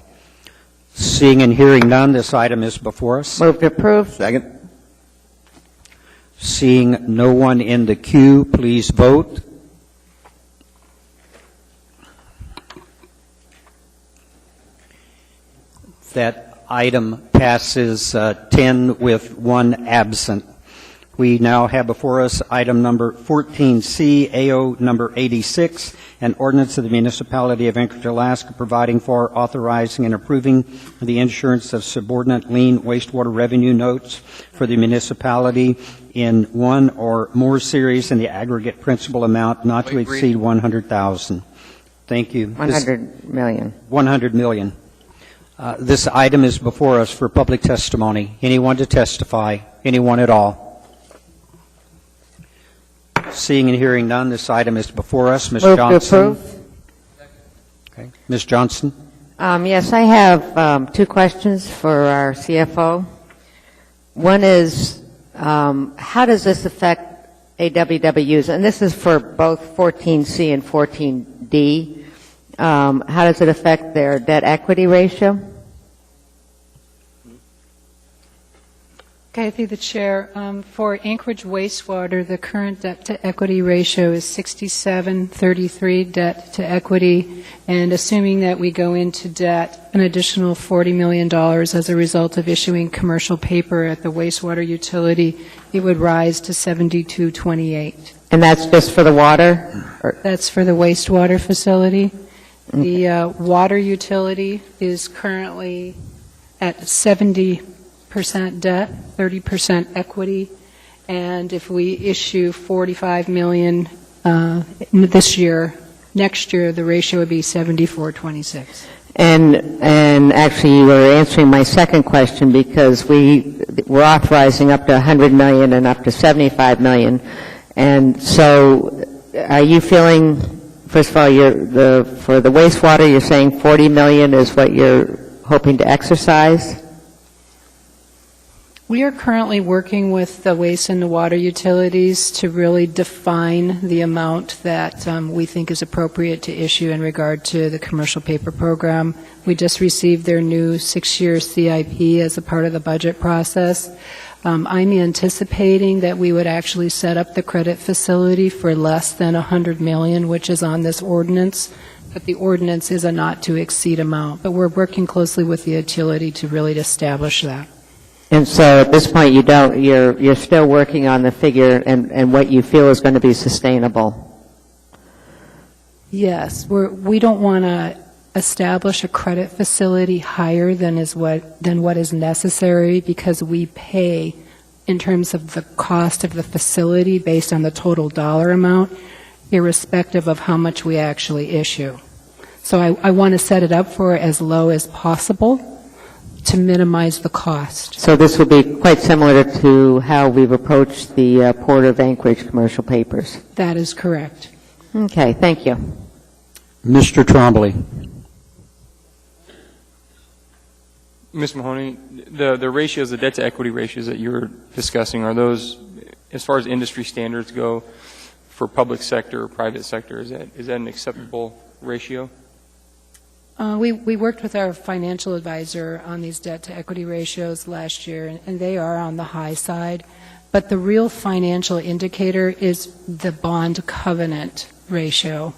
Seeing and hearing none, this item is before us. Move to approve. Second. Seeing no one in the queue, please vote. That item passes 10 with 1 absent. We now have before us item number 14C, AO number 86, an ordinance of the municipality of Anchorage, Alaska, providing for, authorizing, and approving the insurance of subordinate lien wastewater revenue notes for the municipality in one or more series in the aggregate principal amount not to exceed $100,000. Thank you. $100 million. $100 million. This item is before us for public testimony. Anyone to testify? Anyone at all? Seeing and hearing none, this item is before us. Ms. Move Johnson. to approve. Okay. Ms. Johnson. Yes, I have 2 questions for our CFO. One is, how does this affect AWWs? And this is for both 14C and 14D. How does it affect their debt equity ratio? Okay, through the chair. For Anchorage wastewater, the current debt-to-equity ratio is 67-33 debt to equity, and assuming that we go into debt an additional $40 million as a result of issuing commercial paper at the wastewater utility, it would rise to 72-28. And that's just for the water? That's for the wastewater facility. The water utility is currently at 70% debt, 30% equity, and if we issue $45 million this year, next year the ratio would be 74-26. And actually, you were answering my second question, because we're authorizing up to $100 million and up to $75 million. And so are you feeling, first of all, for the wastewater, you're saying $40 million is what you're hoping to exercise? We are currently working with the waste and the water utilities to really define the amount that we think is appropriate to issue in regard to the commercial paper program. We just received their new 6-year CIP as a part of the budget process. I'm anticipating that we would actually set up the credit facility for less than $100 million, which is on this ordinance. But the ordinance is a not to exceed amount. But we're working closely with the utility to really establish that. And so at this point, you're still working on the figure and what you feel is going to be sustainable. Yes, we don't want to establish a credit facility higher than what is necessary, because we pay in terms of the cost of the facility based on the total dollar amount, irrespective of how much we actually issue. So I want to set it up for as low as possible to minimize the cost. So this will be quite similar to how we've approached the Port of Anchorage commercial papers. That is correct. Okay, thank you. Mr. Trombley. Ms. Mahoney, the ratios, the debt to equity ratios that you were discussing, are those, as far as industry standards go, for public sector or private sector, is that an acceptable ratio? We worked with our financial advisor on these debt-to-equity ratios last year, and they are on the high side. But the real financial indicator is the bond covenant ratio.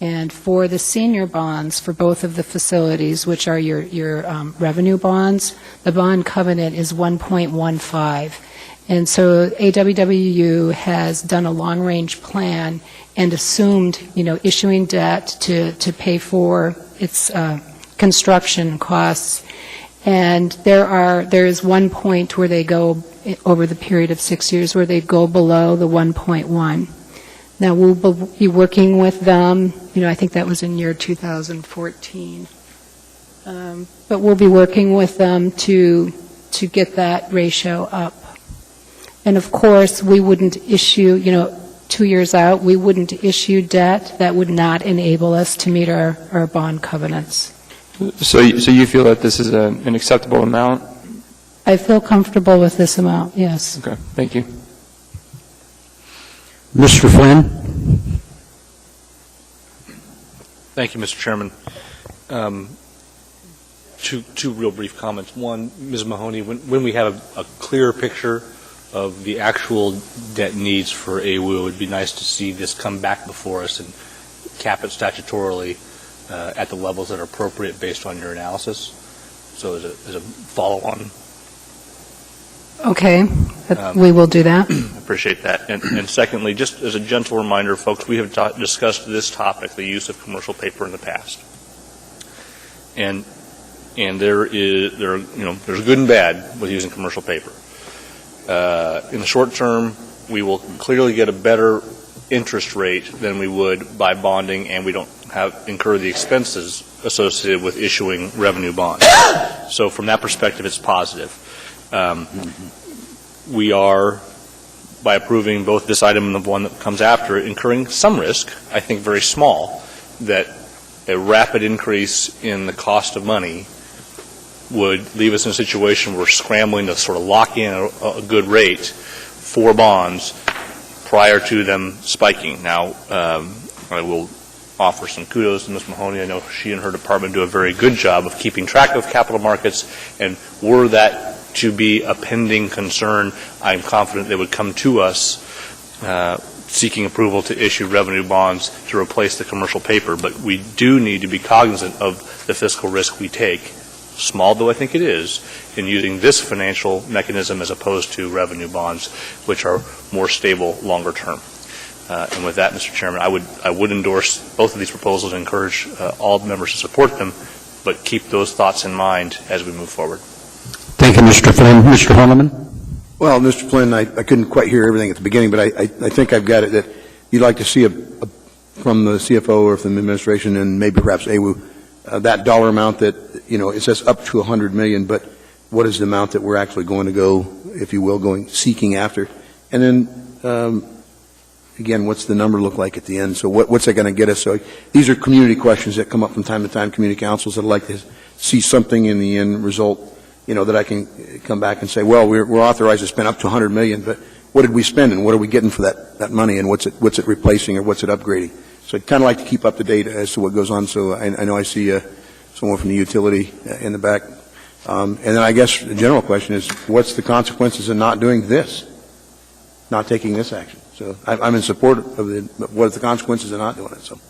And for the senior bonds for both of the facilities, which are your revenue bonds, the bond covenant is 1.15. And so AWWU has done a long-range plan and assumed, issuing debt to pay for its construction costs. And there is one point where they go, over the period of 6 years, where they go below the 1.1. Now, we'll be working with them, I think that was in year 2014. But we'll be working with them to get that ratio up. And of course, we wouldn't issue, 2 years out, we wouldn't issue debt that would not enable us to meet our bond covenants. So you feel that this is an acceptable amount? I feel comfortable with this amount, yes. Okay, thank you. Mr. Flynn? Thank you, Mr. Chairman. Two real brief comments. One, Ms. Mahoney, when we have a clear picture of the actual debt needs for AWU, it would be nice to see this come back before us and cap it statutorily at the levels that are appropriate based on your analysis. So as a follow-on. Okay, we will do that. I appreciate that. And secondly, just as a gentle reminder, folks, we have discussed this topic, the use of commercial paper, in the past. And there's good and bad with using commercial paper. In the short term, we will clearly get a better interest rate than we would by bonding, and we don't incur the expenses associated with issuing revenue bonds. So from that perspective, it's positive. We are, by approving both this item and the one that comes after it, incurring some risk, I think very small, that a rapid increase in the cost of money would leave us in a situation where we're scrambling to sort of lock in a good rate for bonds prior to them spiking. Now, I will offer some kudos to Ms. Mahoney. I know she and her department do a very good job of keeping track of capital markets, and were that to be a pending concern, I'm confident they would come to us seeking approval to issue revenue bonds to replace the commercial paper. But we do need to be cognizant of the fiscal risk we take, small though I think it is, in using this financial mechanism as opposed to revenue bonds, which are more stable longer term. And with that, Mr. Chairman, I would endorse both of these proposals and encourage all members to support them, but keep those thoughts in mind as we move forward. Thank you, Mr. Flynn. Mr. Holloman? Well, Mr. Flynn, I couldn't quite hear everything at the beginning, but I think I've got it that you'd like to see from the CFO or from the administration and maybe perhaps AWU, that dollar amount that, it says up to $100 million, but what is the amount that we're actually going to go, if you will, seeking after? And then, again, what's the number look like at the end? So what's that going to get us? So these are community questions that come up from time to time, community councils that would like to see something in the end result, that I can come back and say, well, we're authorized to spend up to $100 million, but what did we spend and what are we getting for that money, and what's it replacing or what's it upgrading? So I'd kind of like to keep up to date as to what goes on. So I know I see someone from the utility in the back. And then I guess the general question is, what's the consequences of not doing this, not taking this action? So I'm in support of what are the consequences of not doing it. So,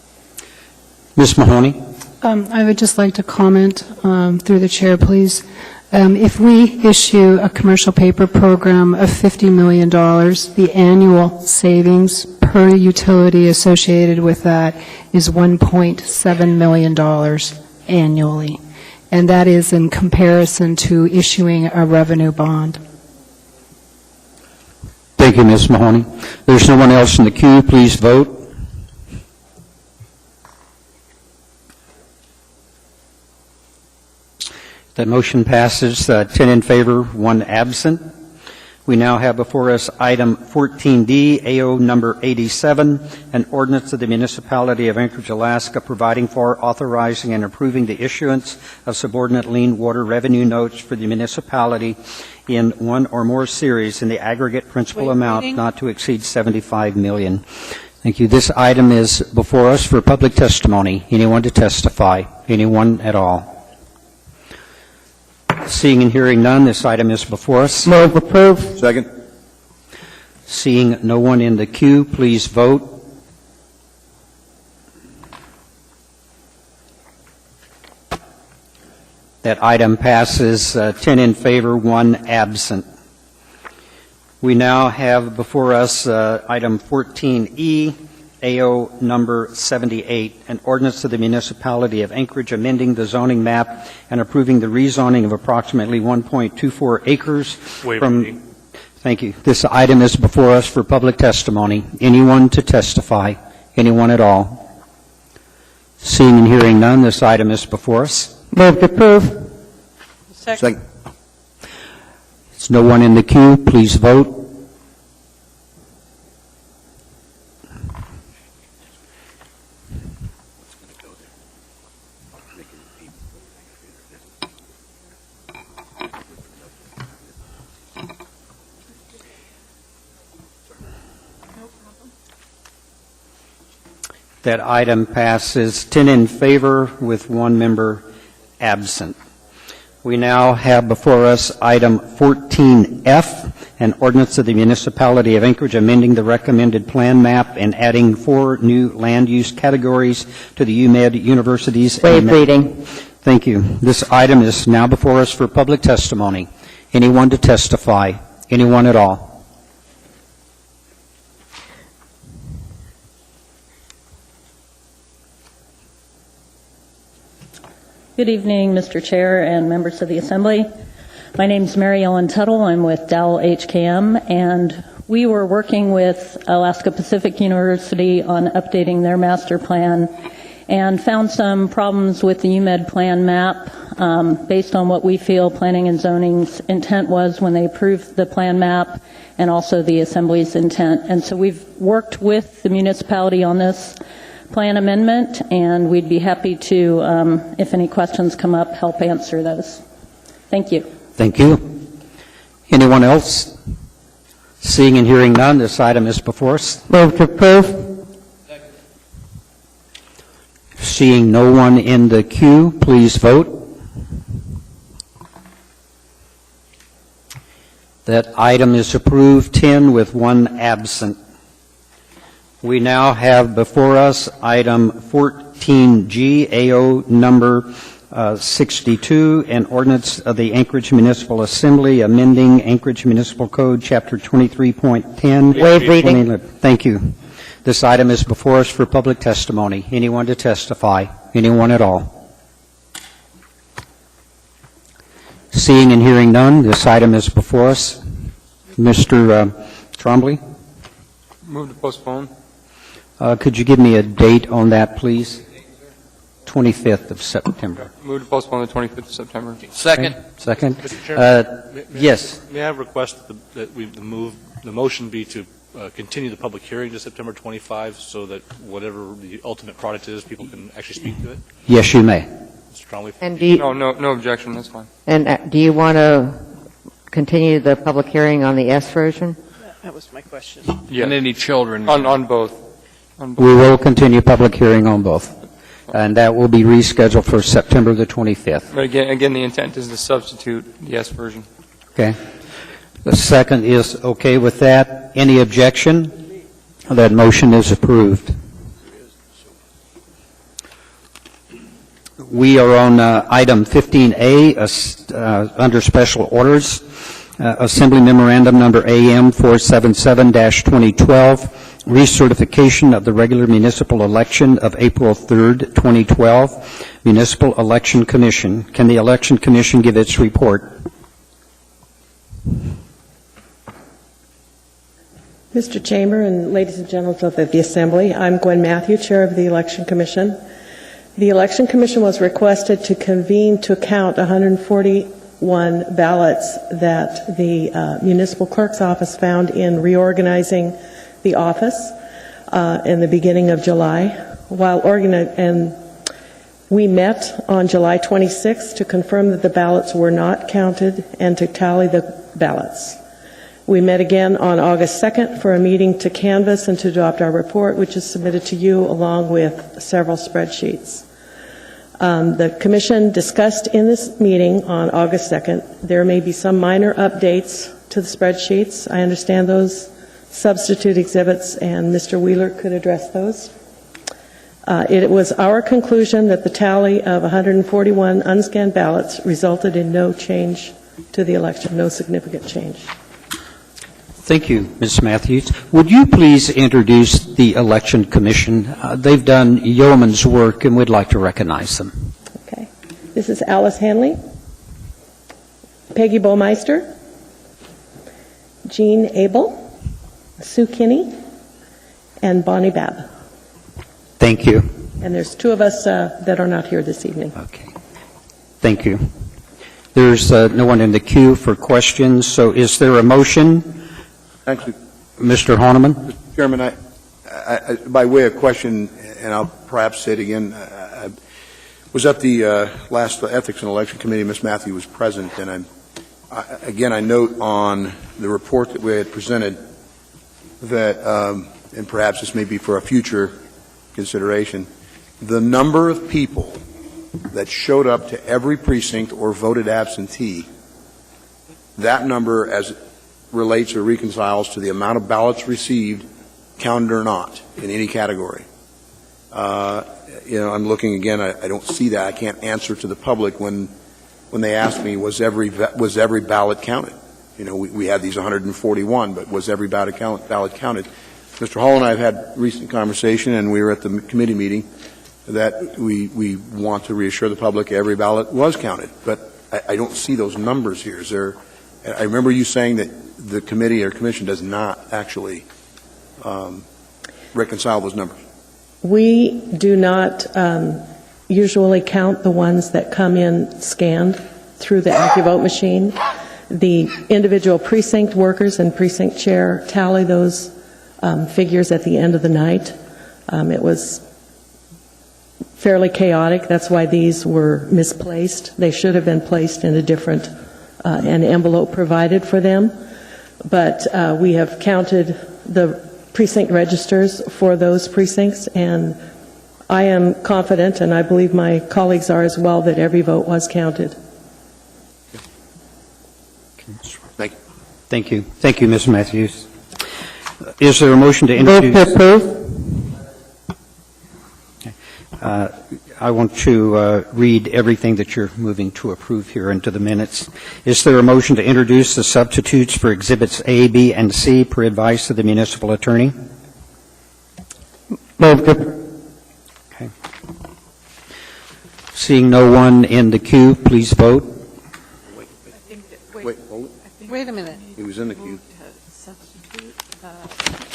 Ms. Mahoney? I would just like to comment through the chair, please. If we issue a commercial paper program of $50 million, the annual savings per utility associated with that is $1.7 million annually. And that is in comparison to issuing a revenue bond. Thank you, Ms. Mahoney. There's no one else in the queue. Please vote. That motion passes 10 in favor, 1 absent. We now have before us item 14D, AO number 87, an ordinance of the Municipality of Anchorage, Alaska, providing for, authorizing, and approving the issuance of subordinate lien water revenue notes for the municipality in one or more series in the aggregate principal amount not to exceed $75 million. Thank you. This item is before us for public testimony. Anyone to testify? Anyone at all? Seeing and hearing none, this item is before us. Move approve. Second. Seeing no one in the queue, please vote. That item passes 10 in favor, 1 absent. We now have before us item 14E, AO number 78, an ordinance of the municipality of Anchorage amending the zoning map and approving the rezoning of approximately 1.24 acres from... Thank you. This item is before us for public testimony. Anyone to testify? Anyone at all? Seeing and hearing none, this item is before us. Move to approve. Second. There's no one in the queue. Please vote. That item passes 10 in favor with one member absent. We now have before us item 14F, an ordinance of the municipality of Anchorage amending the recommended plan map and adding 4 new land use categories to the UMed University's... Waive reading. Thank you. This item is now before us for public testimony. Anyone to testify? Anyone at all? Good evening, Mr. Chair and members of the Assembly. My name is Mary Ellen Tuttle. I'm with Dowell HKM, and we were working with Alaska Pacific University on updating their master plan and found some problems with the UMed plan map based on what we feel Planning and Zoning's intent was when they approved the plan map and also the Assembly's intent. And so we've worked with the municipality on this plan amendment, and we'd be happy to, if any questions come up, help answer those. Thank you. Thank you. Anyone else? Seeing and hearing none, this item is before us. Move to approve. Seeing no one in the queue, please vote. That item is approved, 10 with one absent. We now have before us item 14G, AO number 62, an ordinance of the Anchorage Municipal Assembly amending Anchorage Municipal Code, Chapter 23.10. Waive reading. Thank you. This item is before us for public testimony. Anyone to testify? Anyone at all? Seeing and hearing none, this item is before us. Mr. Trombley? Move to postpone. Could you give me a date on that, please? 25th of September. Move to postpone the 25th of September. Second. Okay. Second. Mr. Chairman, yes. May I request that the motion be to continue the public hearing to September 25 so that whatever the ultimate product is, people can actually speak to it? Yes, you may. Mr. Trombley? And do you, No objection. That's fine. And do you want to continue the public hearing on the S version? That was my question. Yeah. And any children. On both. We will continue public hearing on both, and that will be rescheduled for September the 25th. But again, the intent is to substitute the S version. Okay. The second is okay with that. Any objection? That motion is approved. We are on item 15A under special orders. Assembly Memorandum number AM 477-2012, recertification of the regular municipal election of April 3rd, 2012, Municipal Election Commission. Can the Election Commission give its report? Mr. Chamber and ladies and gentlemen of the Assembly, I'm Gwen Matthew, Chair of the Election Commission. The Election Commission was requested to convene to count 141 ballots that the Municipal Clerk's Office found in reorganizing the office in the beginning of July. And we met on July 26th to confirm that the ballots were not counted and to tally the ballots. We met again on August 2nd for a meeting to canvass and to adopt our report, which is submitted to you along with several spreadsheets. The Commission discussed in this meeting on August 2nd, there may be some minor updates to the spreadsheets. I understand those substitute exhibits, and Mr. Wheeler could address those. It was our conclusion that the tally of 141 unscanned ballots resulted in no change to the election, no significant change. Thank you, Ms. Matthews. Would you please introduce the Election Commission? They've done yeoman's work, and we'd like to recognize them. Okay. This is Alice Hanley, Peggy Baumeister, Jean Abel, Sue Kinney, and Bonnie Babb. Thank you. And there's two of us that are not here this evening. Okay. Thank you. There's no one in the queue for questions, so is there a motion? Actually, Mr. Horniman? Mr. Chairman, I, by way of question, and I'll perhaps say it again, I was at the last Ethics and Election Committee. Ms. Matthews was present, and I note on the report that we had presented that, and perhaps this may be for a future consideration, the number of people that showed up to every precinct or voted absentee, that number as it relates or reconciles to the amount of ballots received, counted or not, in any category. I'm looking again, I don't see that. I can't answer to the public when they ask me, was every ballot counted? We had these 141, but was every ballot counted? Mr. Hall and I have had recent conversation, and we were at the committee meeting, that we want to reassure the public every ballot was counted. But I don't see those numbers here. I remember you saying that the committee or commission does not actually reconcile those numbers. We do not usually count the ones that come in scanned through the AccuVote machine. The individual precinct workers and precinct chair tally those figures at the end of the night. It was fairly chaotic. That's why these were misplaced. They should have been placed in a different an envelope provided for them. But we have counted the precinct registers for those precincts, and I am confident, and I believe my colleagues are as well, that every vote was counted. Thank you. Thank you. Thank you, Ms. Matthews. Is there a motion to introduce? Move to approve. I want to read everything that you're moving to approve here into the minutes. Is there a motion to introduce the substitutes for Exhibits A, B, and C per advice of the municipal attorney? Move to. Okay. Seeing no one in the queue, please vote. Wait, hold it. Wait a minute. He was in the queue.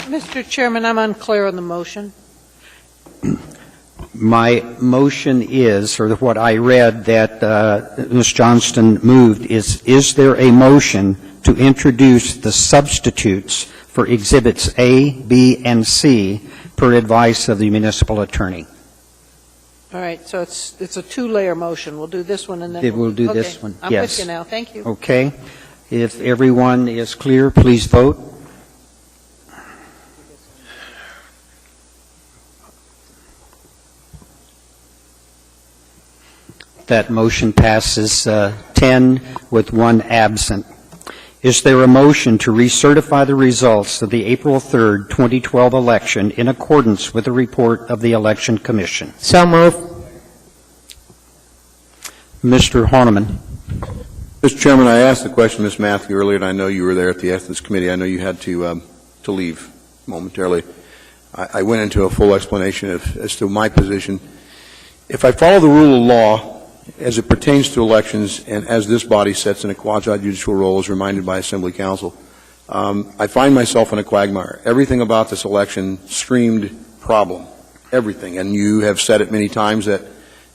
Mr. Chairman, I'm unclear on the motion. My motion is, or what I read that Ms. Johnston moved, is there a motion to introduce the substitutes for Exhibits A, B, and C per advice of the municipal attorney? All right, so it's a two-layer motion. We'll do this one and then We'll do this one, I'm yes. with you now. Thank you. Okay. If everyone is clear, please vote. That motion passes 10 with 1 absent. Is there a motion to recertify the results of the April 3rd, 2012 election in accordance with the report of the Election Commission? So move. Mr. Horniman. Mr. Chairman, I asked the question, Ms. Matthew, earlier, and I know you were there at the Ethics Committee. I know you had to leave momentarily. I went into a full explanation as to my position. If I follow the rule of law as it pertains to elections, and as this body sets in a quasi-judicial role, as reminded by Assembly Council, I find myself in a quagmire. Everything about this election screamed problem, everything, and you have said it many times that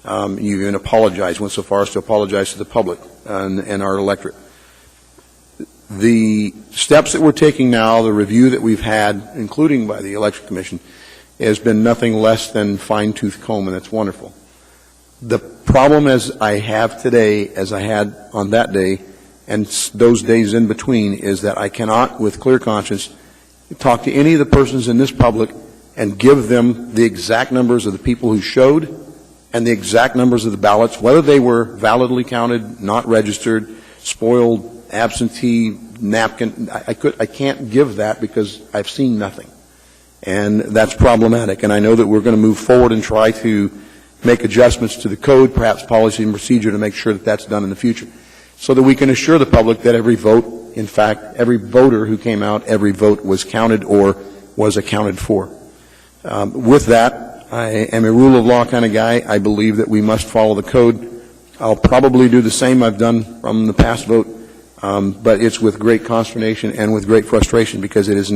you even apologized, went so far as to apologize to the public and our electorate. The steps that we're taking now, the review that we've had, including by the Election Commission, has been nothing less than fine-tooth comb, and it's wonderful. The problem as I have today, as I had on that day, and those days in between, is that I cannot, with clear conscience, talk to any of the persons in this public and give them the exact numbers of the people who showed and the exact numbers of the ballots, whether they were validly counted, not registered, spoiled, absentee, napkin. I can't give that because I've seen nothing. And that's problematic. And I know that we're going to move forward and try to make adjustments to the code, perhaps policy and procedure, to make sure that that's done in the future, so that we can assure the public that every vote In fact, every voter who came out, every vote was counted or was accounted for. With that, I am a rule of law kind of guy. I believe that we must follow the code. I'll probably do the same I've done from the past vote, but it's with great consternation and with great frustration, because it is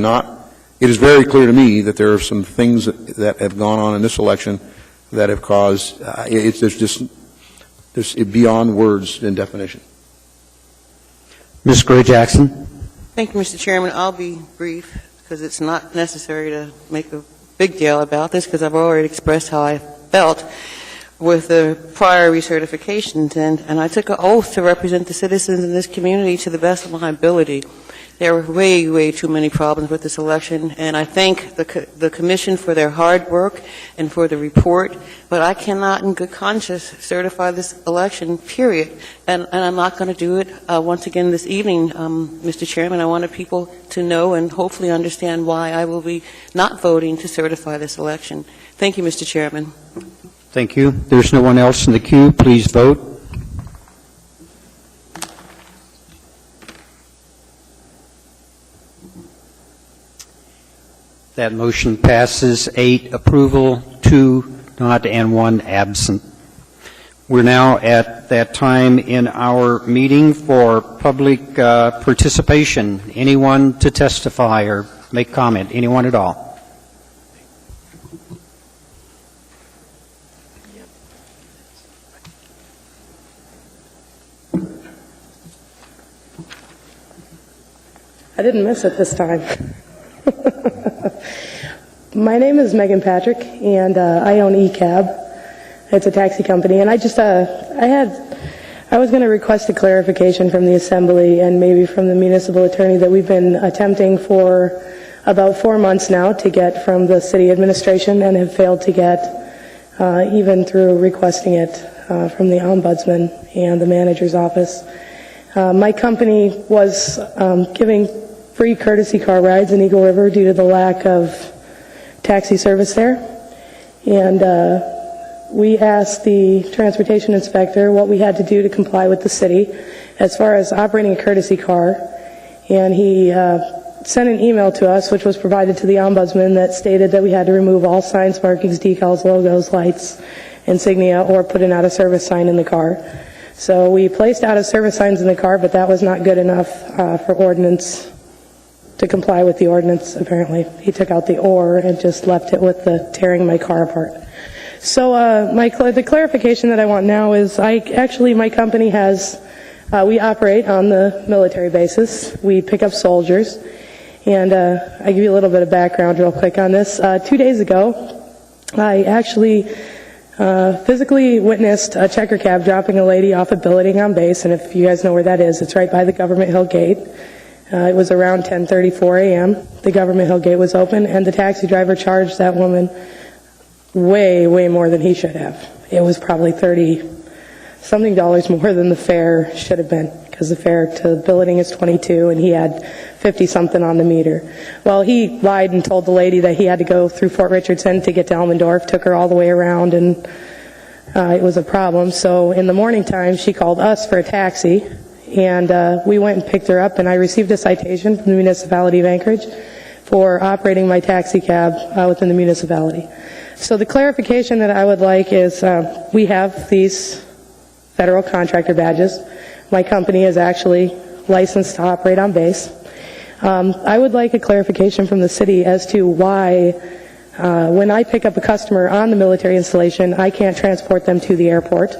very clear to me that there are some things that have gone on in this election that have caused, there's beyond words and definition. Ms. Gray-Jackson. Thank you, Mr. Chairman. I'll be brief because it's not necessary to make a big deal about this, because I've already expressed how I felt with the prior recertifications, and I took an oath to represent the citizens in this community to the best of my ability. There were way, way too many problems with this election, and I thank the Commission for their hard work and for the report, but I cannot in good conscience certify this election, period. And I'm not going to do it once again this evening, Mr. Chairman. I wanted people to know and hopefully understand why I will be not voting to certify this election. Thank you, Mr. Chairman. Thank you. There's no one else in the queue. Please vote. That motion passes 8 approval, 2 not, and 1 absent. We're now at that time in our meeting for public participation. Anyone to testify or make comment? Anyone at all? I didn't miss it this time. My name is Megan Patrick, and I own eCab. It's a taxi company, and I was going to request a clarification from the Assembly and maybe from the municipal attorney that we've been attempting for about 4 months now to get from the city administration and have failed to get, even through requesting it from the ombudsman and the manager's office. My company was giving free courtesy car rides in Eagle River due to the lack of taxi service there. And we asked the transportation inspector what we had to do to comply with the city as far as operating a courtesy car. And he sent an email to us, which was provided to the ombudsman, that stated that we had to remove all signs, markings, decals, logos, lights, insignia, or put an out-of-service sign in the car. So we placed out-of-service signs in the car, but that was not good enough for ordinance to comply with the ordinance, apparently. He took out the "or" and just left it with the tearing my car apart. So the clarification that I want now is my company we operate on the military basis. We pick up soldiers. And I give you a little bit of background real quick on this. 2 days ago, I actually physically witnessed a checker cab dropping a lady off a building on base, and if you guys know where that is, it's right by the Government Hill Gate. It was around 10:34 a.m. The Government Hill Gate was open, and the taxi driver charged that woman way, way more than he should have. It was probably $30-something more than the fare should have been, because the fare to the building is $22, and he had $50-something on the meter. Well, he lied and told the lady that he had to go through Fort Richardson to get to Elmendorf, took her all the way around, and it was a problem. So in the morning time, she called us for a taxi, and we went and picked her up, and I received a citation from the municipality of Anchorage for operating my taxi cab within the municipality. So the clarification that I would like is we have these federal contractor badges. My company is actually licensed to operate on base. I would like a clarification from the city as to why, when I pick up a customer on the military installation, I can't transport them to the airport.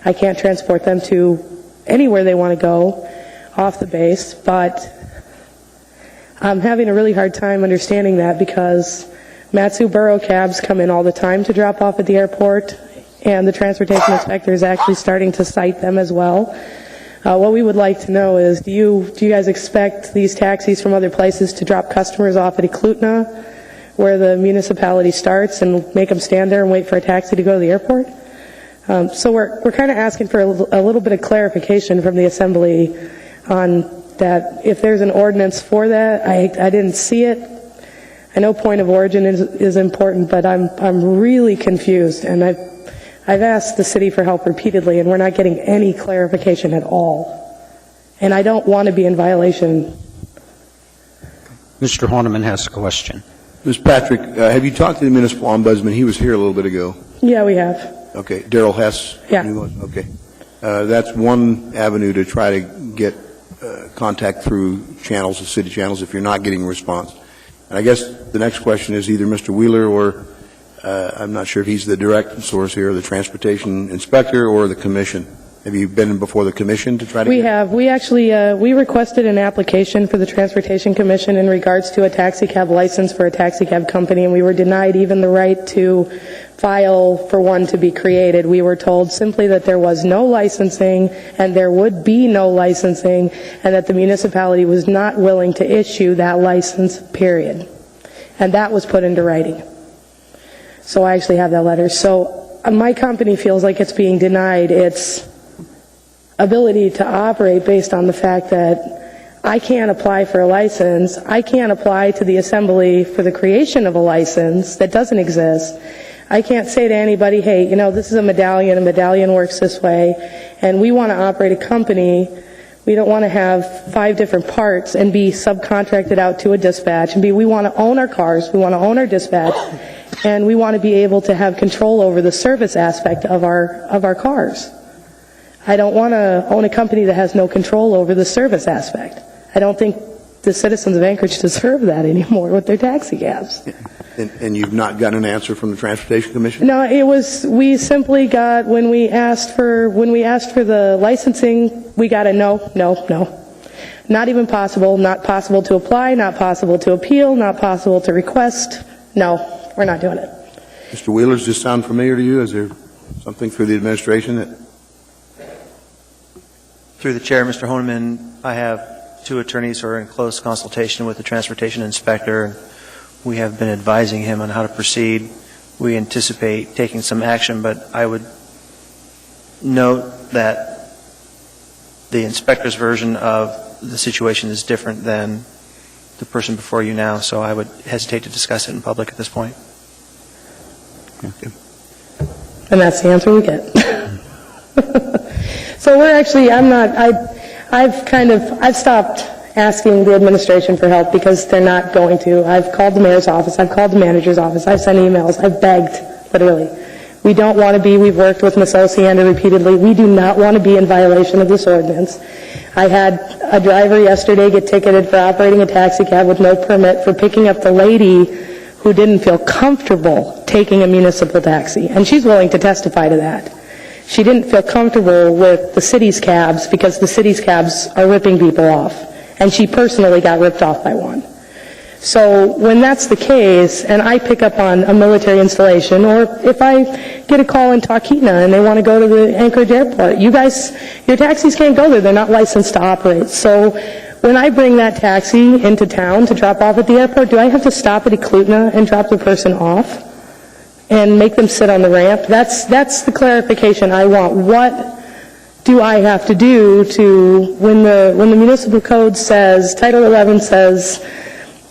I can't transport them to anywhere they want to go off the base, but I'm having a really hard time understanding that, because Matsu Borough cabs come in all the time to drop off at the airport, and the transportation inspector is actually starting to cite them as well. What we would like to know is, do you guys expect these taxis from other places to drop customers off at Eklutna, where the municipality starts, and make them stand there and wait for a taxi to go to the airport? So we're kind of asking for a little bit of clarification from the Assembly on that. If there's an ordinance for that, I didn't see it. I know point of origin is important, but I'm really confused, and I've asked the city for help repeatedly, and we're not getting any clarification at all. and I don't want to be in violation. Mr. Horniman has a question. Ms. Patrick, have you talked to the municipal ombudsman? He was here a little bit ago. Yeah, we have. Okay, Darrell Hess? Yeah. Okay. That's one avenue to try to get contact through channels, the city channels, if you're not getting a response. And I guess the next question is either Mr. Wheeler or, I'm not sure if he's the direct source here, the transportation inspector or the commission. Have you been before the commission to try to We have. We actually, we requested an application for the Transportation Commission in regards to a taxi cab license for a taxi cab company, and we were denied even the right to file for one to be created. We were told simply that there was no licensing and there would be no licensing, and that the municipality was not willing to issue that license, period. And that was put into writing. So I actually have that letter. So my company feels like it's being denied its ability to operate based on the fact that I can't apply for a license. I can't apply to the assembly for the creation of a license that doesn't exist. I can't say to anybody, hey, you know, this is a medallion works this way, and we want to operate a company. We don't want to have 5 different parts and be subcontracted out to a dispatch, and we want to own our cars, we want to own our dispatch, and we want to be able to have control over the service aspect of our cars. I don't want to own a company that has no control over the service aspect. I don't think the citizens of Anchorage deserve that anymore with their taxi cabs. And you've not gotten an answer from the Transportation Commission? No, it was, we simply got, when we asked for the licensing, we got a no. Not even possible, not possible to apply, not possible to appeal, not possible to request. No, we're not doing it. Mr. Wheeler, does this sound familiar to you? Is there something through the administration that... Through the chair, Mr. Honeman, I have 2 attorneys who are in close consultation with the transportation inspector. We have been advising him on how to proceed. We anticipate taking some action, but I would note that the inspector's version of the situation is different than the person before you now, so I would hesitate to discuss it in public at this point. Okay. And that's the answer we get. So we're actually, I've stopped asking the administration for help because they're not going to. I've called the mayor's office, I've called the manager's office, I've sent emails, I've begged, literally. We don't want to be, we've worked with Ms. Osiander repeatedly, we do not want to be in violation of this ordinance. I had a driver yesterday get ticketed for operating a taxi cab with no permit for picking up the lady who didn't feel comfortable taking a municipal taxi, and she's willing to testify to that. She didn't feel comfortable with the city's cabs because the city's cabs are ripping people off, and she personally got ripped off by one. So when that's the case, and I pick up on a military installation, or if I get a call in Talkeetna and they want to go to the Anchorage airport, you guys, your taxis can't go there, they're not licensed to operate. So when I bring that taxi into town to drop off at the airport, do I have to stop at Eklutna and drop the person off and make them sit on the ramp? That's the clarification I want. What do I have to do to, when the municipal code says, Title 11 says,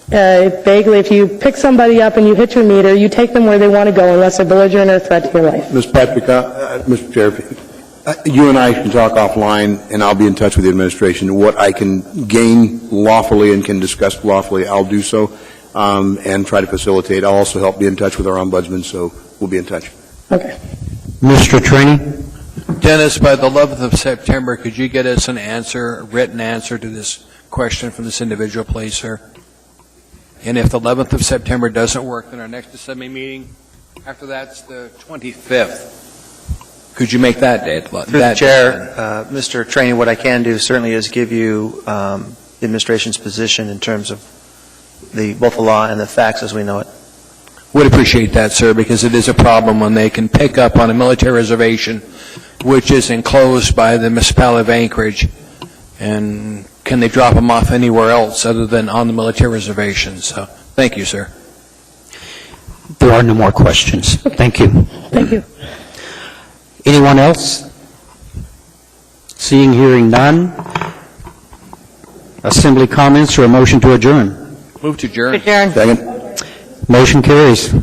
vaguely, if you pick somebody up and you hit your meter, you take them where they want to go unless they're belligerent or a threat to your life. Ms. Patrick, Mr. Chair, you and I can talk offline, and I'll be in touch with the administration. What I can gain lawfully and can discuss lawfully, I'll do so, and try to facilitate. I'll also help be in touch with our ombudsman, so we'll be in touch. Okay. Mr. Trainee? Dennis, by the 11th of September, could you get us an answer, a written answer to this question from this individual, please, sir? And if the 11th of September doesn't work, then our next assembly meeting, after that's the 25th. Could you make that date? Through the chair, Mr. Trainee, what I can do certainly is give you the administration's position in terms of both the law and the facts as we know it. Would appreciate that, sir, because it is a problem when they can pick up on a military reservation which is enclosed by the municipality of Anchorage, and can they drop them off anywhere else other than on the military reservation? So, thank you, sir. There are no more questions. Thank you. Thank you. Anyone else? Seeing, hearing none. Assembly comments or a motion to adjourn? Move to adjourn. Second. Motion carries.